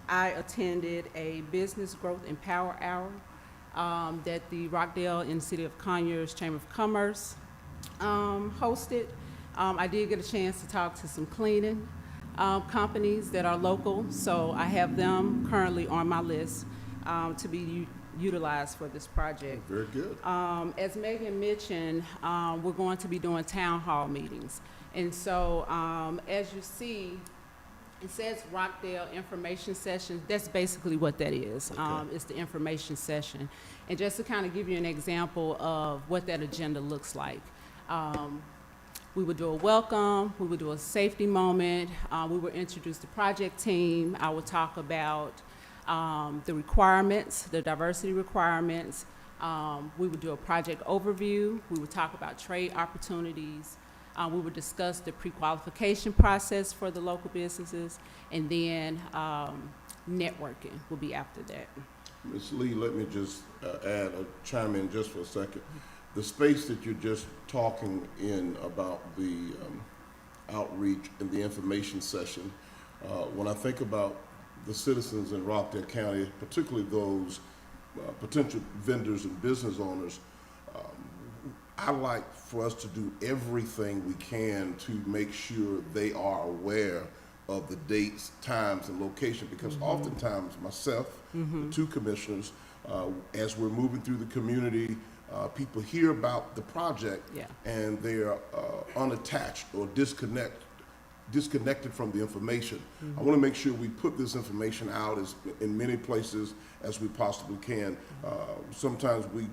I attended a Business Growth and Power Hour that the Rockdale and City of Conyers Chamber of Commerce hosted. I did get a chance to talk to some cleaning companies that are local, so I have them currently on my list to be utilized for this project. Very good. As Megan mentioned, we're going to be doing town hall meetings. And so as you see, it says Rockdale Information Session. That's basically what that is. Okay. It's the information session. And just to kind of give you an example of what that agenda looks like. We would do a welcome, we would do a safety moment, we would introduce the project team. I would talk about the requirements, the diversity requirements. We would do a project overview. We would talk about trade opportunities. We would discuss the pre-qualification process for the local businesses, and then networking will be after that. Ms. Lee, let me just chime in just for a second. The space that you're just talking in about the outreach and the information session, when I think about the citizens in Rockdale County, particularly those potential vendors and business owners, I like for us to do everything we can to make sure they are aware of the dates, times, and location, because oftentimes myself, the two commissioners, as we're moving through the community, people hear about the project and they're unattached or disconnected from the information. I want to make sure we put this information out in many places as we possibly can. Sometimes we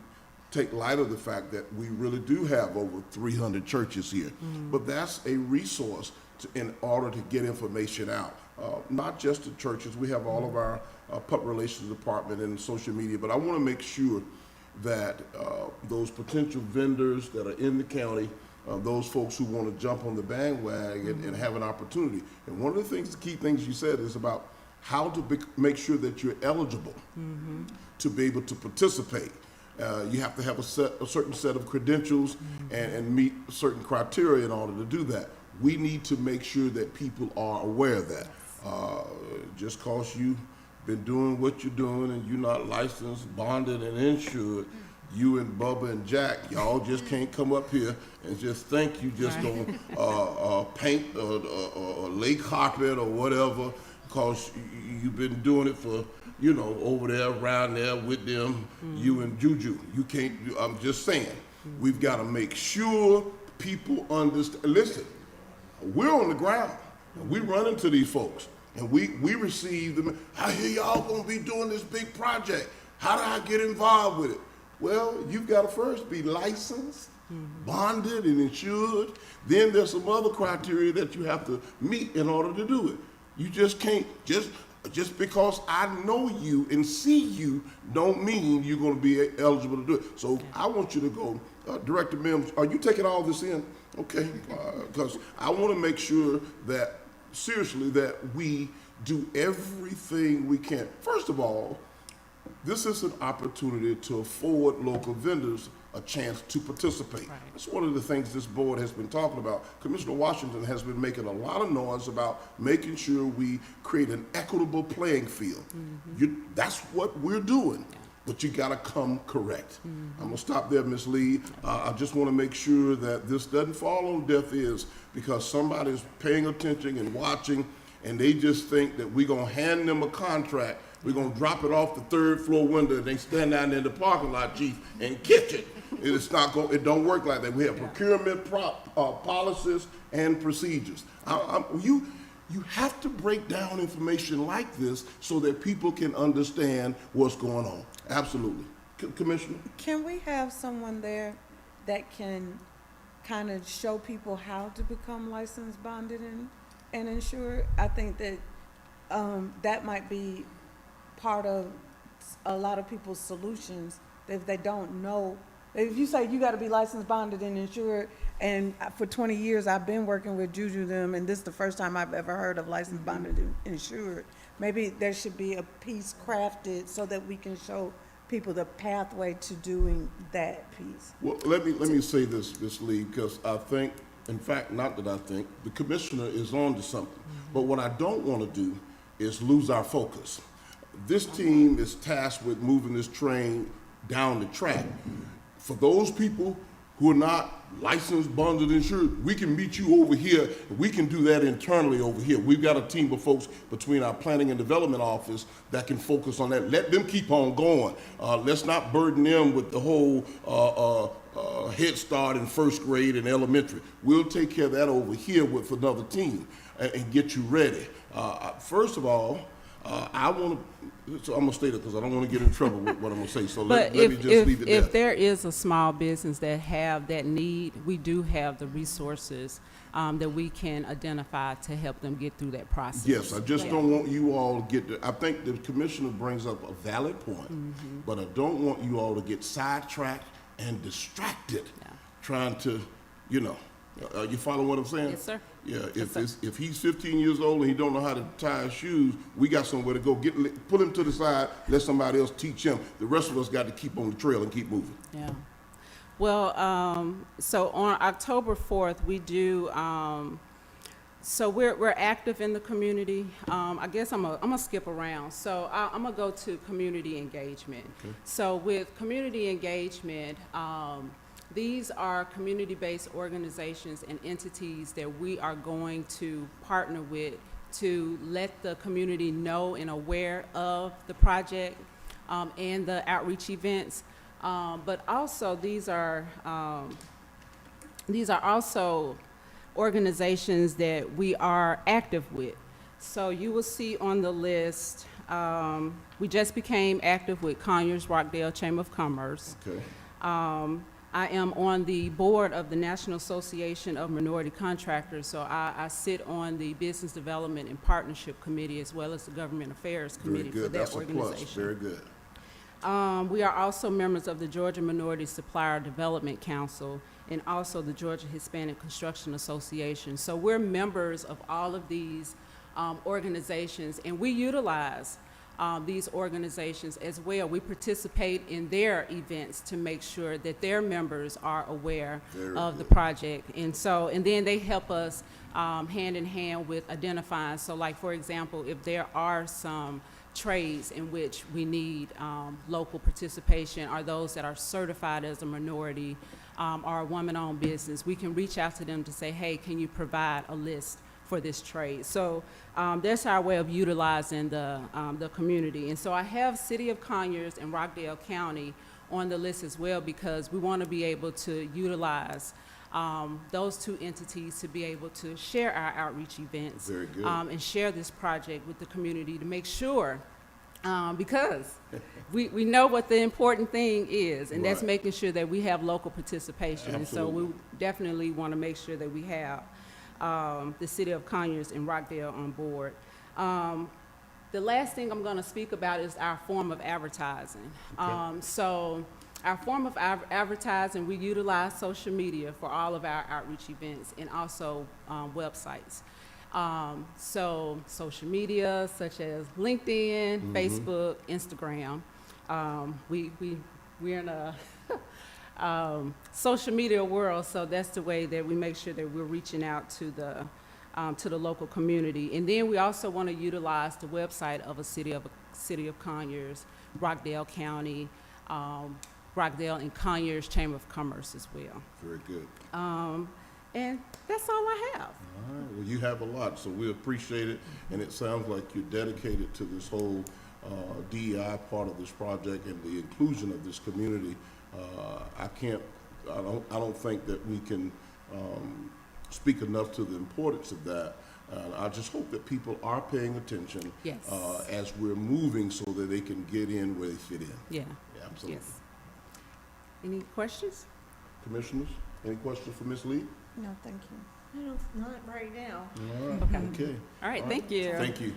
take light of the fact that we really do have over 300 churches here, but that's a resource in order to get information out. Not just the churches, we have all of our public relations department and social media, but I want to make sure that those potential vendors that are in the county, those folks who want to jump on the bandwagon and have an opportunity. And one of the things, the key things you said is about how to make sure that you're eligible to be able to participate. You have to have a certain set of credentials and meet certain criteria in order to do that. We need to make sure that people are aware of that. Just cause you've been doing what you're doing and you're not licensed, bonded, and insured, you and Bubba and Jack, y'all just can't come up here and just think you just gonna paint or lay carpet or whatever, cause you've been doing it for, you know, over there, around there with them, you and Juju. You can't, I'm just saying, we've gotta make sure people understand. Listen, we're on the ground, and we run into these folks, and we receive them. I hear y'all gonna be doing this big project. How do I get involved with it? Well, you've got to first be licensed, bonded, and insured. Then there's some other criteria that you have to meet in order to do it. You just can't, just because I know you and see you don't mean you're going to be eligible to do it. So I want you to go, Director Mims, are you taking all this in? Okay, because I want to make sure that, seriously, that we do everything we can. First of all, this is an opportunity to afford local vendors a chance to participate. Right. That's one of the things this board has been talking about. Commissioner Washington has been making a lot of noise about making sure we create an equitable playing field. That's what we're doing, but you gotta come correct. I'm gonna stop there, Ms. Lee. I just wanna make sure that this doesn't fall on deaf ears because somebody's paying attention and watching and they just think that we're gonna hand them a contract. We're gonna drop it off the third floor window and they stand down there in the parking lot, chief, and catch it. It's not going. It don't work like that. We have procurement policies and procedures. You have to break down information like this so that people can understand what's going on. Absolutely, Commissioner. Can we have someone there that can kind of show people how to become licensed, bonded, and insured? I think that that might be part of a lot of people's solutions if they don't know. If you say you got to be licensed, bonded, and insured, and for 20 years I've been working with Juju them, and this is the first time I've ever heard of licensed, bonded, and insured, maybe there should be a piece crafted so that we can show people the pathway to doing that piece. Well, let me say this, Ms. Lee, because I think, in fact, not that I think, the commissioner is on to something. But what I don't want to do is lose our focus. This team is tasked with moving this train down the track. For those people who are not licensed, bonded, insured, we can meet you over here. We can do that internally over here. We've got a team of folks between our planning and development office that can focus on that. Let them keep on going. Let's not burden them with the whole Head Start in first grade and elementary. We'll take care of that over here with another team and get you ready. First of all, I want to, so I'm going to state it because I don't want to get in trouble with what I'm going to say. So let me just leave it there. If there is a small business that have that need, we do have the resources that we can identify to help them get through that process. Yes, I just don't want you all to get, I think the commissioner brings up a valid point, but I don't want you all to get sidetracked and distracted trying to, you know, you follow what I'm saying? Yes, sir. Yeah, if he's 15 years old and he don't know how to tie his shoes, we got somewhere to go. Put him to the side, let somebody else teach him. The rest of us got to keep on the trail and keep moving. Yeah. Well, so on October 4th, we do, so we're active in the community. I guess I'm gonna skip around. So I'm gonna go to community engagement. Okay. So with community engagement, these are community-based organizations and entities that we are going to partner with to let the community know and aware of the project and the outreach events. But also these are also organizations that we are active with. So you will see on the list, we just became active with Conyers Rockdale Chamber of Commerce. Okay. I am on the board of the National Association of Minority Contractors, so I sit on the Business Development and Partnership Committee as well as the Government Affairs Committee for that That's organization. a plus. Very good. We are also members of the Georgia Minority Supplier Development Council and also the Georgia Hispanic Construction Association. So we're members of all of these organizations, and we utilize these organizations as well. We participate in their events to make sure that their members are aware of the project. And then they help us hand in hand with identifying. So like, for example, if there are some trades in which we need local participation, or those that are certified as a minority or a woman-owned business, we can reach out to them to say, hey, can you provide a list for this trade? So that's our way of utilizing the community. And so I have City of Conyers and Rockdale County on the list as well, because we want to be able to utilize those two entities to be able to share our outreach events. Very good. And share this project with the community to make sure, because we know what the important thing is, and that's Right. making sure that we have local participation. And so Absolutely. we definitely want to make sure that we have the City of Conyers and Rockdale on board. The last thing I'm going to speak about is our form of advertising. So our form of advertising, we utilize social media for all of our outreach events, and also websites. So social media such as LinkedIn, Facebook, Instagram. We're in a social media world, so that's the way that we make sure that we're reaching out to the local community. And then we also want to utilize the website of a City of Conyers, Rockdale County, Rockdale and Conyers Chamber of Commerce as well. Very good. And that's all I have. All right, well, you have a lot, so we appreciate it, and it sounds like you're dedicated to this whole DEI part of this project and the inclusion of this community. I don't think that we can speak enough to the importance of that. I just hope that people are paying attention Yes. as we're moving, so that they can get in where they fit in. Yeah. Absolutely. Yes. Any questions? Commissioners, any questions for Ms. Lee? No, thank you. No, not right now. All right, okay. All right, thank you. Thank you.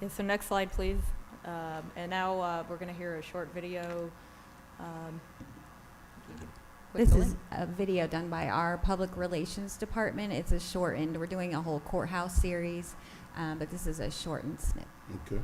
Yeah, so next slide, please. And now we're going to hear a short video. This is a video done by our Public Relations Department. It's a shortened, we're doing a whole courthouse series, but this is a shortened snip. Okay.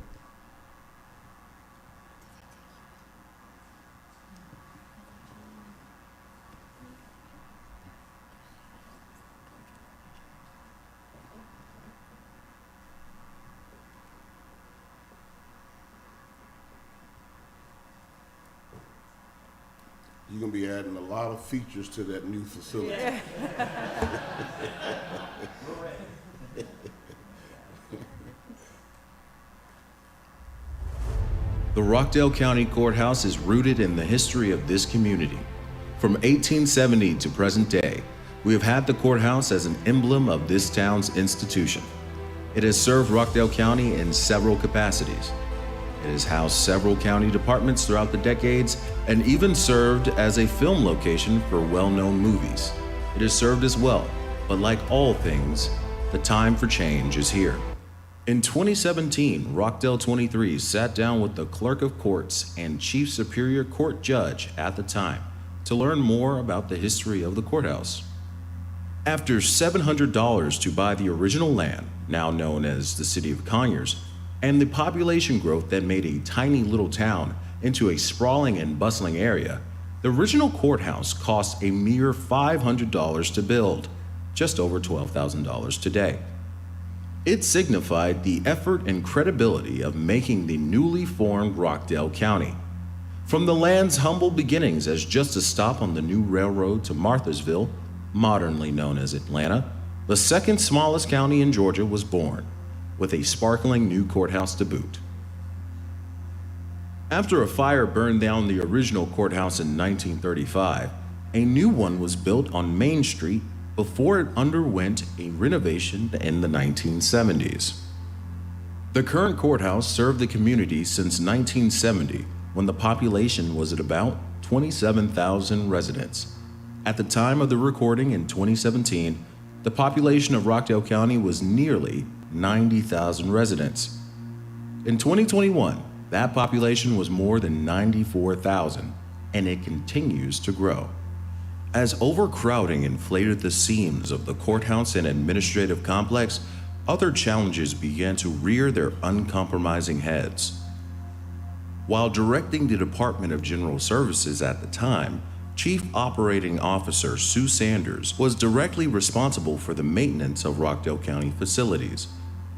You're gonna be adding a lot of features to that new facility. The Rockdale County Courthouse is rooted in the history of this community. From 1870 to present day, we have had the courthouse as an emblem of this town's institution. It has served Rockdale County in several capacities. It has housed several county departments throughout the decades and even served as a film location for well-known movies. It has served as well, but like all things, the time for change is here. In 2017, Rockdale 23 sat down with the Clerk of Courts and Chief Superior Court Judge at the time to learn more about the history of the courthouse. After $700 to buy the original land, now known as the City of Conyers, and the population growth that made a tiny little town into a sprawling and bustling area, the original courthouse cost a mere $500 to build, just over $12,000 today. It signified the effort and credibility of making the newly formed Rockdale County. From the land's humble beginnings as just a stop on the new railroad to Marthasville, modernly known as Atlanta, the second smallest county in Georgia was born, with a sparkling new courthouse to boot. After a fire burned down the original courthouse in 1935, a new one was built on Main Street before it underwent a renovation in the 1970s. The current courthouse served the community since 1970, when the population was at about 27,000 residents. At the time of the recording in 2017, the population of Rockdale County was nearly 90,000 residents. In 2021, that population was more than 94,000, and it continues to grow. As overcrowding inflated the seams of the courthouse and administrative complex, other challenges began to rear their uncompromising heads. While directing the Department of General Services at the time, Chief Operating Officer Sue Sanders was directly responsible for the maintenance of Rockdale County facilities,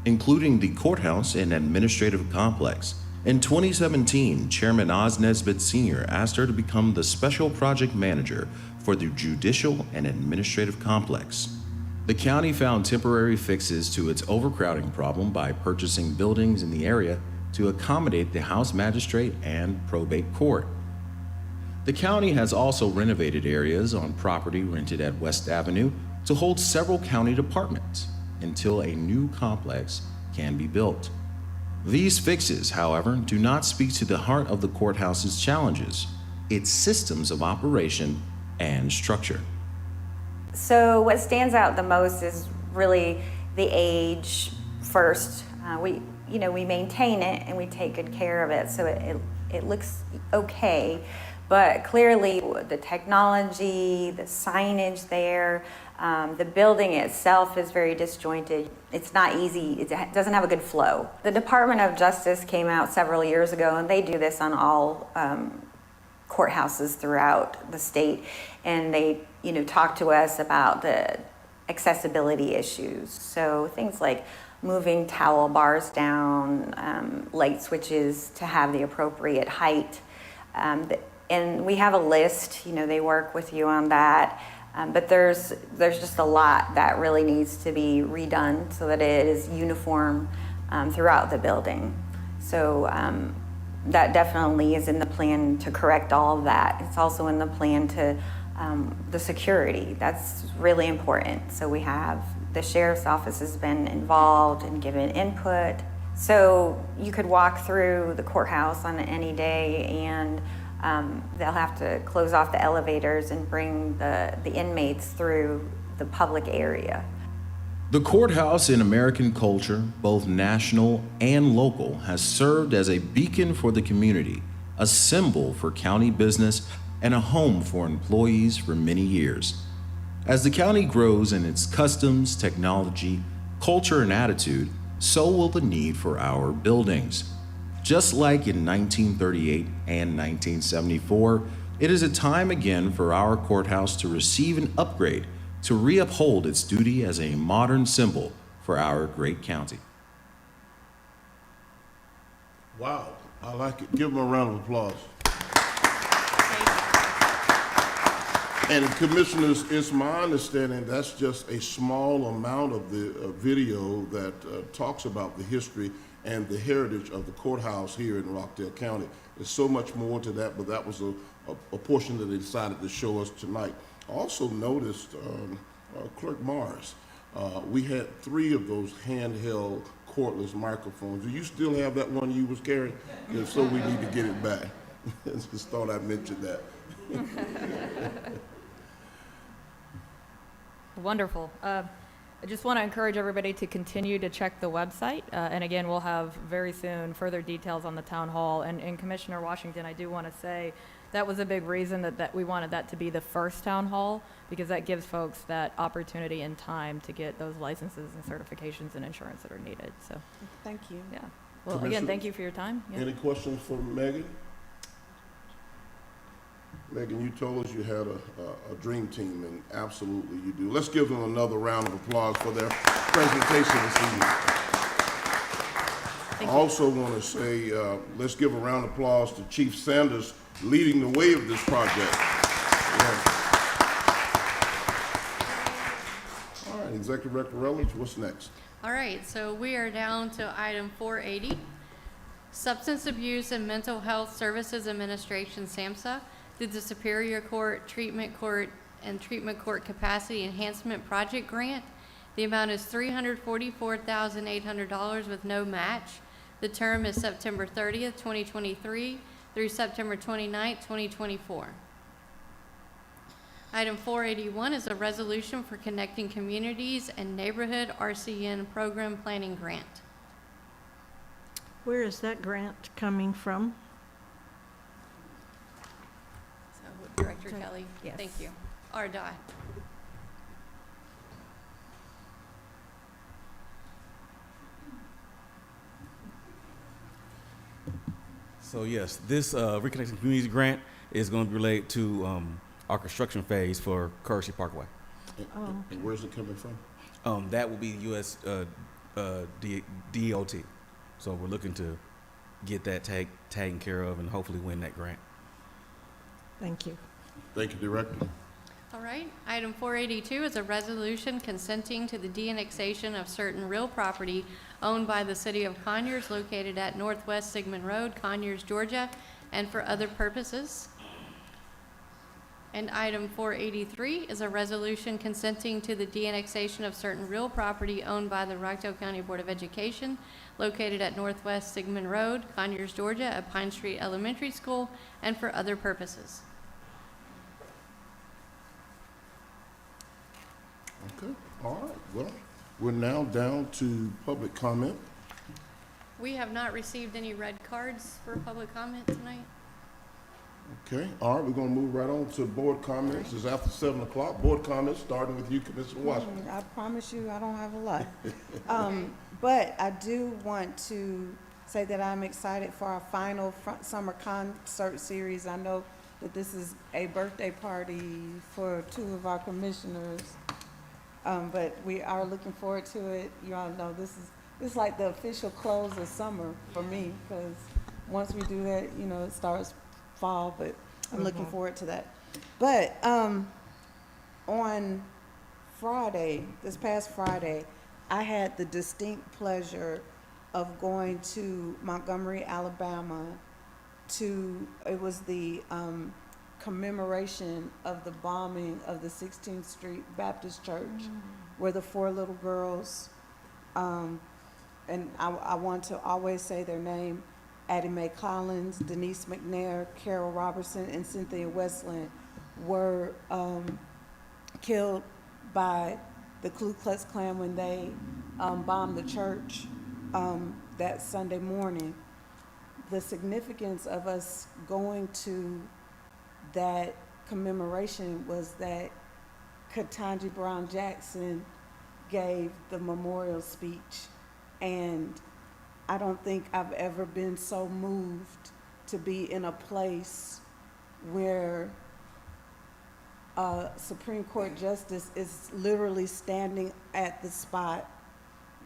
including the courthouse and administrative complex. In 2017, Chairman Oz Nesbitt Sr. asked her to become the Special Project Manager for the Judicial and Administrative Complex. The county found temporary fixes to its overcrowding problem by purchasing buildings in the area to accommodate the House Magistrate and Probate Court. The county has also renovated areas on property rented at West Avenue to hold several county departments until a new complex can be built. These fixes, however, do not speak to the heart of the courthouse's challenges, its systems of operation and structure. So what stands out the most is really the age first. We maintain it and we take good care of it, so it looks okay. But clearly the technology, the signage there, the building itself is very disjointed. It's not easy, it doesn't have a good flow. The Department of Justice came out several years ago, and they do this on all courthouses throughout the state, and they talk to us about the accessibility issues. So things like moving towel bars down, light switches to have the appropriate height. And we have a list, they work with you on that. But there's just a lot that really needs to be redone so that it is uniform throughout the building. So that definitely is in the plan to correct all of that. It's also in the plan to the security. That's really important. So we have the sheriff's office has been involved and given input. So you could walk through the courthouse on any day, and they'll have to close off the elevators and bring the inmates through the public area. The courthouse in American culture, both national and local, has served as a beacon for the community, a symbol for county business, and a home for employees for many years. As the county grows in its customs, technology, culture, and attitude, so will the need for our buildings. Just like in 1938 and 1974, it is a time again for our courthouse to receive an upgrade to re-uphold its duty as a modern symbol for our great county. Wow, I like it. Give them a round of applause. And commissioners, it's my understanding that's just a small amount of the video that talks about the history and the heritage of the courthouse here in Rockdale County. There's so much more to that, but that was a portion that they decided to show us tonight. I also noticed, Clerk Morris, we had 3 of those handheld cordless microphones. Do you still have that one you was carrying? If so, we need to get it back. Just thought I'd mention that. Wonderful. I just want to encourage everybody to continue to check the website. And again, we'll have very soon further details on the town hall. And Commissioner Washington, I do want to say that was a big reason that we wanted that to be the first town hall, because that gives folks that opportunity and time to get those licenses and certifications and insurance that are needed. So, Thank you. yeah. Well, again, thank you for your time. Yeah. Any questions for Megan? Megan, you told us you had a dream team, and absolutely you do. Let's give them another round of applause for their presentation this evening. I also want to say, let's give a round of applause to Chief Sanders leading the way of this project. Yeah. All right, Executive Director Rutledge, what's next? All right, so we are down to item 480, Substance Abuse and Mental Health Services Administration, SAMHSA, through the Superior Court, Treatment Court, and Treatment Court Capacity Enhancement Project Grant. The amount is $344,800 with no match. The term is September 30th, 2023 through September 29th, 2024. Item 481 is a resolution for Connecting Communities and Neighborhood RCN Program Planning Grant. Where is that grant coming from? So, Director Kelly, Yes. thank you. RDOT. So yes, this Reconnecting Communities grant is going to be related to our construction phase for Courtesy Parkway. And where's it coming from? That will be U.S. DOT. So we're looking to get that taken care of and hopefully win that grant. Thank you. Thank you, Director. All right. Item 482 is a resolution consenting to the de-annexation of certain real property owned by the City of Conyers located at Northwest Sigmund Road, Conyers, Georgia, and for other purposes. And item 483 is a resolution consenting to the de-annexation of certain real property owned by the Rockdale County Board of Education located at Northwest Sigmund Road, Conyers, Georgia, at Pine Street Elementary School, and for other purposes. Okay, all right. Well, we're now down to public comment. We have not received any red cards for public comment tonight. Okay, all right, we're gonna move right on to board comments. It's after 7 o'clock. Board comments, starting with you, Commissioner Washington. I promise you, I don't have a lot. But I do want to say that I'm excited for our final summer concert series. I know that this is a birthday party for 2 of our commissioners, but we are looking forward to it. You all know this is like the official close of summer for me, because once we do that, you know, it starts fall, but I'm looking forward to that. But on Friday, this past Friday, I had the distinct pleasure of going to Montgomery, Alabama it was the commemoration of the bombing of the 16th Street Baptist Church, where the 4 little girls, and I want to always say their name, Addie Mae Collins, Denise McNair, Carol Robertson, and Cynthia Westland were killed by the Ku Klux Klan when they bombed the church that Sunday morning. The significance of us going to that commemoration was that Ketanji Brown Jackson gave the memorial speech, and I don't think I've ever been so moved to be in a place where a Supreme Court justice is literally standing at the spot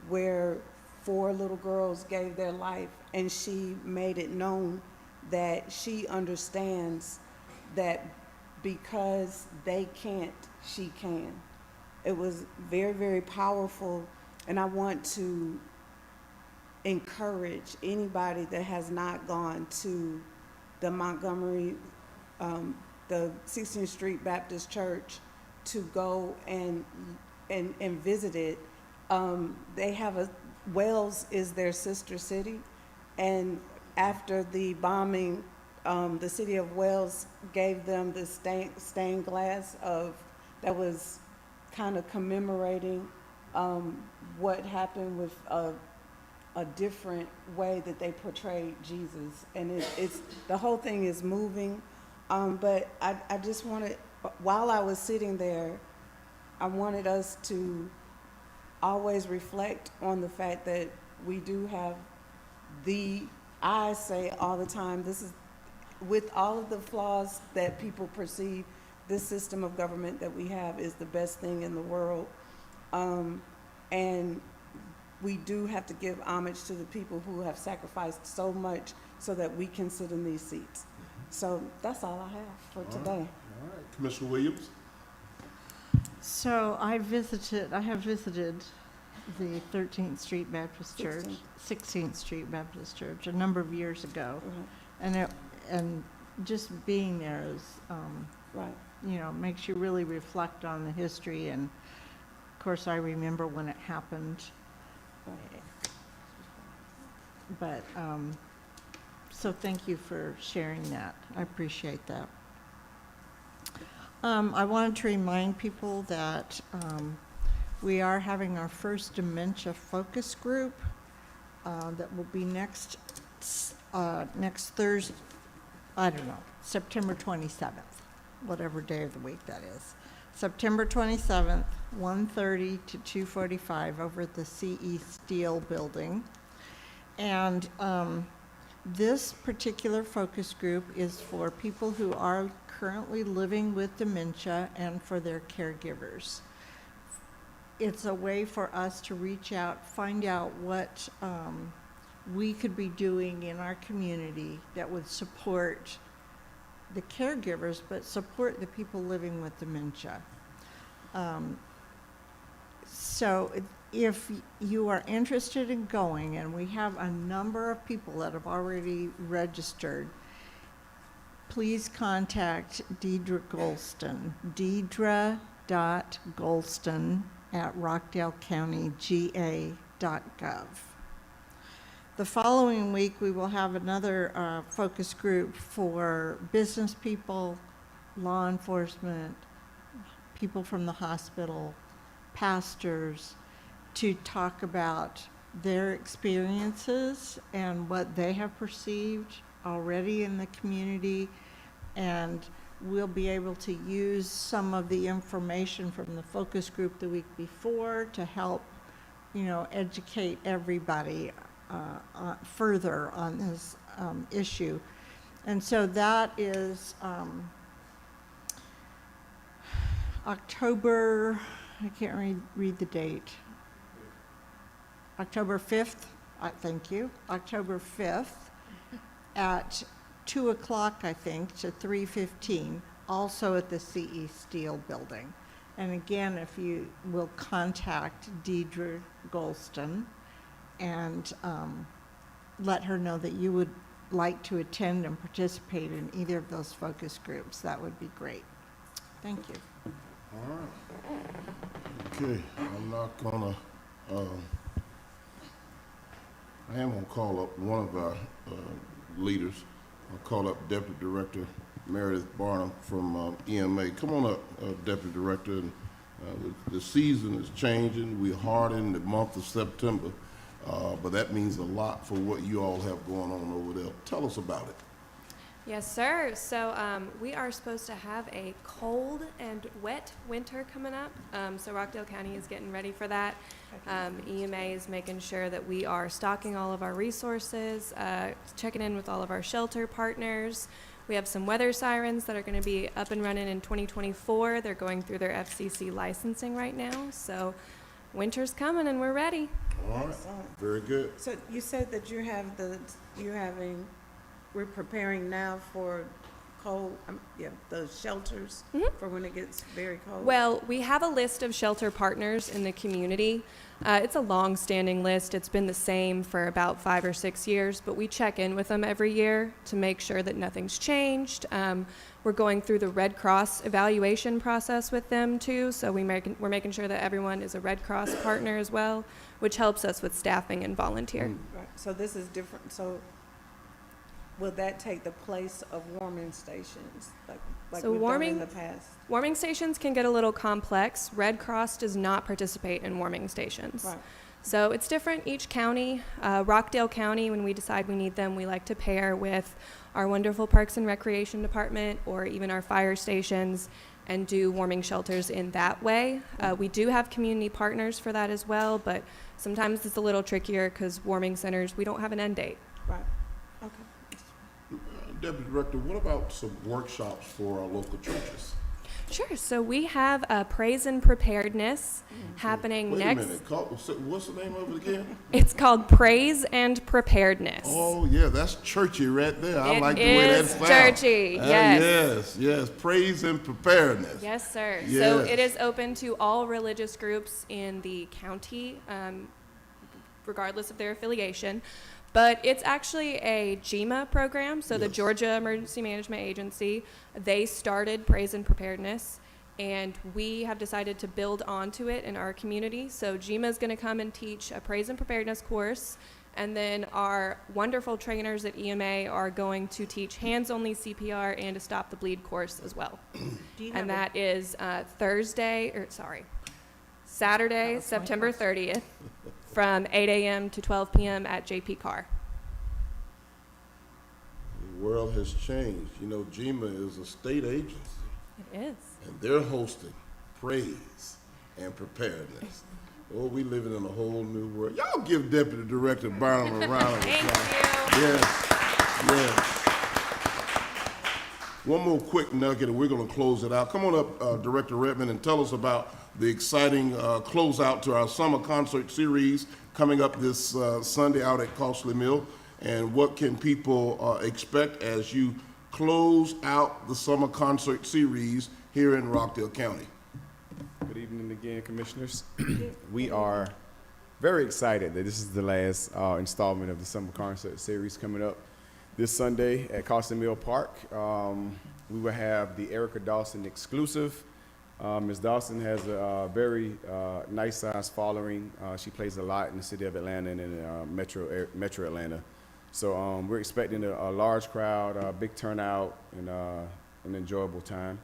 where 4 little girls gave their life, and she made it known that she understands that because they can't, she can. It was very, very powerful, and I want to encourage anybody that has not gone to the Montgomery, the 16th Street Baptist Church to go and visit it. They have Wells is their sister city, and after the bombing, the city of Wells gave them the stained glass that was kind of commemorating what happened with a different way that they portrayed Jesus, and it's the whole thing is moving. But I just wanted, while I was sitting there, I wanted us to always reflect on the fact that we do have I say all the time, this is, with all of the flaws that people perceive, this system of government that we have is the best thing in the world. And we do have to give homage to the people who have sacrificed so much so that we can sit in these seats. So that's all I have for today. All right, Commissioner Williams. So I have visited the 13th Street Baptist Church, 16th Street Baptist Church a number of years ago. And just being there is, Right. you know, makes you really reflect on the history. And of course, I remember when it happened. But, so thank you for sharing that. I appreciate that. I wanted to remind people that we are having our first dementia focus group that will be next Thursday, I don't know, September 27th, whatever day of the week that is. September 27th, 1:30 to 2:45 over at the CE Steel Building. And this particular focus group is for people who are currently living with dementia and for their caregivers. It's a way for us to reach out, find out what we could be doing in our community that would support the caregivers, but support the people living with dementia. So if you are interested in going, and we have a number of people that have already registered, please contact Deidre Golston, deidre.golston@rockdalecountyga.gov. The following week, we will have another focus group for business people, law enforcement, people from the hospital, pastors, to talk about their experiences and what they have perceived already in the community. And we'll be able to use some of the information from the focus group the week before to help, educate everybody further on this issue. And so that is October, I can't read the date. October 5th, thank you, October 5th at 2 o'clock, I think, to 3:15, also at the CE Steel Building. And again, if you will contact Deidre Golston and let her know that you would like to attend and participate in either of those focus groups, that would be great. Thank you. All right. Okay, I'm not gonna, I am gonna call up one of our leaders. I'll call up Deputy Director Meredith Barnum from EMA. Come on up, Deputy Director. And, the season is changing. We're hard in the month of September, but that means a lot for what you all have going on over there. Tell us about it. Yes, sir. So we are supposed to have a cold and wet winter coming up. So Rockdale County is getting ready for that. EMA is making sure that we are stocking all of our resources, checking in with all of our shelter partners. We have some weather sirens that are going to be up and running in 2024. They're going through their FCC licensing right now. So winter's coming and we're ready. All right. Very good. So you said that we're preparing now for cold, those shelters for when it gets very cold. Well, we have a list of shelter partners in the community. It's a long-standing list. It's been the same for about 5 or 6 years, but we check in with them every year to make sure that nothing's changed. We're going through the Red Cross evaluation process with them too, so we're making sure that everyone is a Red Cross partner as well, which helps us with staffing and volunteer. Right. So this is different. So will that take the place of warming stations, like So we've done in the past? Warming stations can get a little complex. Red Cross does not participate in warming stations. Right. So it's different each county. Rockdale County, when we decide we need them, we like to pair with our wonderful Parks and Recreation Department or even our fire stations and do warming shelters in that way. We do have community partners for that as well, but sometimes it's a little trickier because warming centers, we don't have an end date. Right. Okay. Deputy Director, what about some workshops for our local churches? Sure. So we have Praise and Preparedness happening Wait next. a minute. What's the name of it again? It's called Praise and Preparedness. Oh, yeah, that's churchy right there. I It like the way that is sounds. churchy, yes. Yes. Praise and Preparedness. Yes, sir. Yes. So it is open to all religious groups in the county, regardless of their affiliation. But it's actually a GEMA program, so the Georgia Emergency Management Agency. They started Praise and Preparedness, and we have decided to build onto it in our community. So GEMA is going to come and teach a Praise and Preparedness course, and then our wonderful trainers at EMA are going to teach hands-only CPR and a Stop the Bleed course as well. And that is Saturday, September 30th. From 8 a.m. to 12 p.m. at JP Carr. The world has changed. You know, GEMA is a state agency. It is. And they're hosting praise, and preparedness. Oh, we living in a whole new world. Y'all give Deputy Director Barnum a round of applause. Yes, yes. One more quick nugget, and we're going to close it out. Come on up, Director Redmond, and tell us about the exciting closeout to our summer concert series coming up this Sunday out at Costley Mill, and what can people expect as you close out the summer concert series here in Rockdale County. Good evening again, Commissioners. We are very excited that this is the last installment of the summer concert series coming up this Sunday at Costley Mill Park. We will have the Erica Dawson exclusive. Ms. Dawson has a very nice size following. She plays a lot in the city of Atlanta and in Metro Atlanta. So we're expecting a large crowd, a big turnout, and an enjoyable time.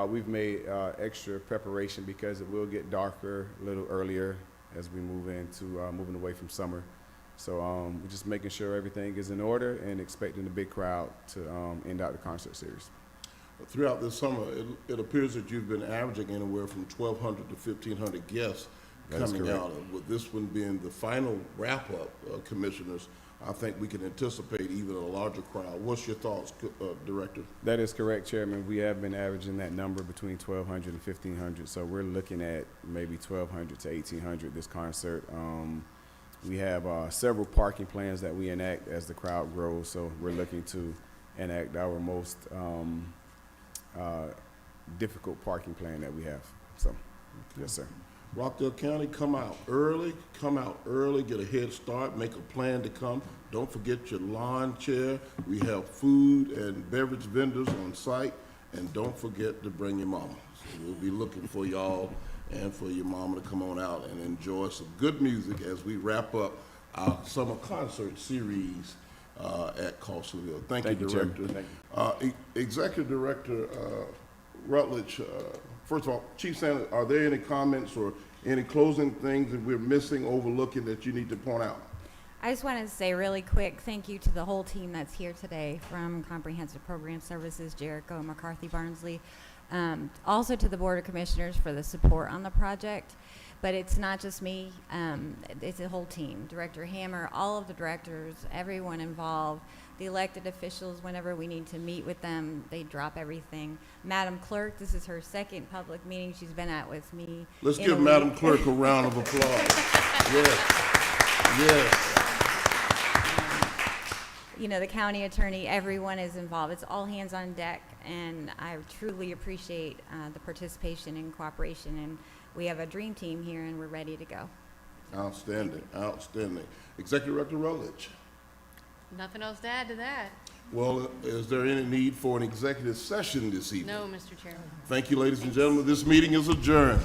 We've made extra preparation because it will get darker a little earlier as we move into moving away from summer. So we're just making sure everything is in order and expecting a big crowd to end out the concert series. Throughout this summer, it appears that you've been averaging anywhere from 1,200 to 1,500 guests coming out. With this one being the final wrap-up, Commissioners, I think we can anticipate even a larger crowd. What's your thoughts, Director? That is correct, Chairman. We have been averaging that number between 1,200 and 1,500, so we're looking at maybe 1,200 to 1,800 this concert. We have several parking plans that we enact as the crowd grows, so we're looking to enact our most difficult parking plan that we have. So, yes, sir. Rockdale County, come out early, get a head start, make a plan to come. Don't forget your lawn chair. We have food and beverage vendors on site, and don't forget to bring your mama. So we'll be looking for y'all and for your mama to come on out and enjoy some good music as we wrap up our summer concert series at Costleyville. Thank you, Director. Thank you. Executive Director Rutledge, first of all, Chief Sanders, are there any comments or any closing things that we're missing, overlooking that you need to point out? I just wanted to say really quick, thank you to the whole team that's here today from Comprehensive Program Services, Jericho, McCarthy, Barnsley. Also to the Board of Commissioners for the support on the project. But it's not just me, it's a whole team. Director Hammer, all of the directors, everyone involved, the elected officials, whenever we need to meet with them, they drop everything. Madam Clerk, this is her second public meeting she's been at with me. Let's give Madam Clerk a round of applause. Yes, yes. You know, the county attorney, everyone is involved. It's all hands on deck, and I truly appreciate the participation and cooperation. And we have a dream team here, and we're ready to go. Outstanding, outstanding. Executive Director Rutledge. Nothing else to add to that. Well, is there any need for an executive session this evening? No, Mr. Chairman. Thank you, ladies and gentlemen. This meeting is adjourned.